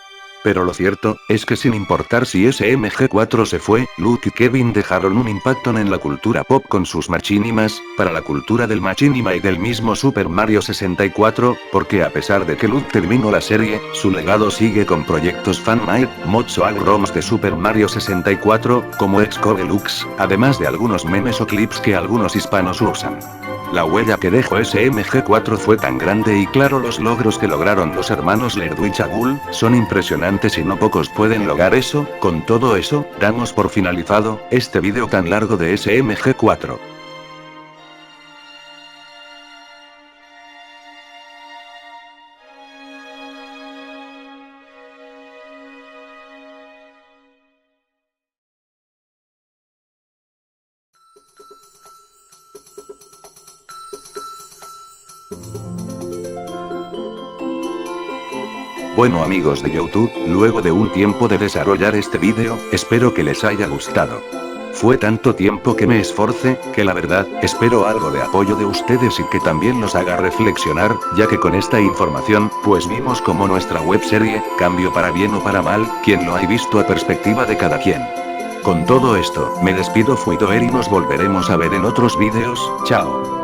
Pero lo cierto, es que sin importar si SMG4 se fue, Luke y Kevin dejaron un impacto en la cultura pop con sus machinimas, para la cultura del machinima y del mismo Super Mario 64, porque a pesar de que Luke terminó la serie, su legado sigue con proyectos fanmade, mods o ROMs de Super Mario 64, como X-Code Deluxe, además de algunos memes o clips que algunos hispanos usan. La huella que dejó SMG4 fue tan grande y claro los logros que lograron los hermanos Lerdo y Chagul, son impresionantes y no pocos pueden lograr eso. Con todo eso, damos por finalizado, este vídeo tan largo de SMG4. Bueno amigos de YouTube, luego de un tiempo de desarrollar este vídeo, espero que les haya gustado. Fue tanto tiempo que me esforcé, que la verdad, espero algo de apoyo de ustedes y que también los haga reflexionar, ya que con esta información, pues vimos como nuestra webserie, cambió para bien o para mal, quien lo ha visto a perspectiva de cada quien. Con todo esto, me despido fui Doer y nos volveremos a ver en otros vídeos, chao.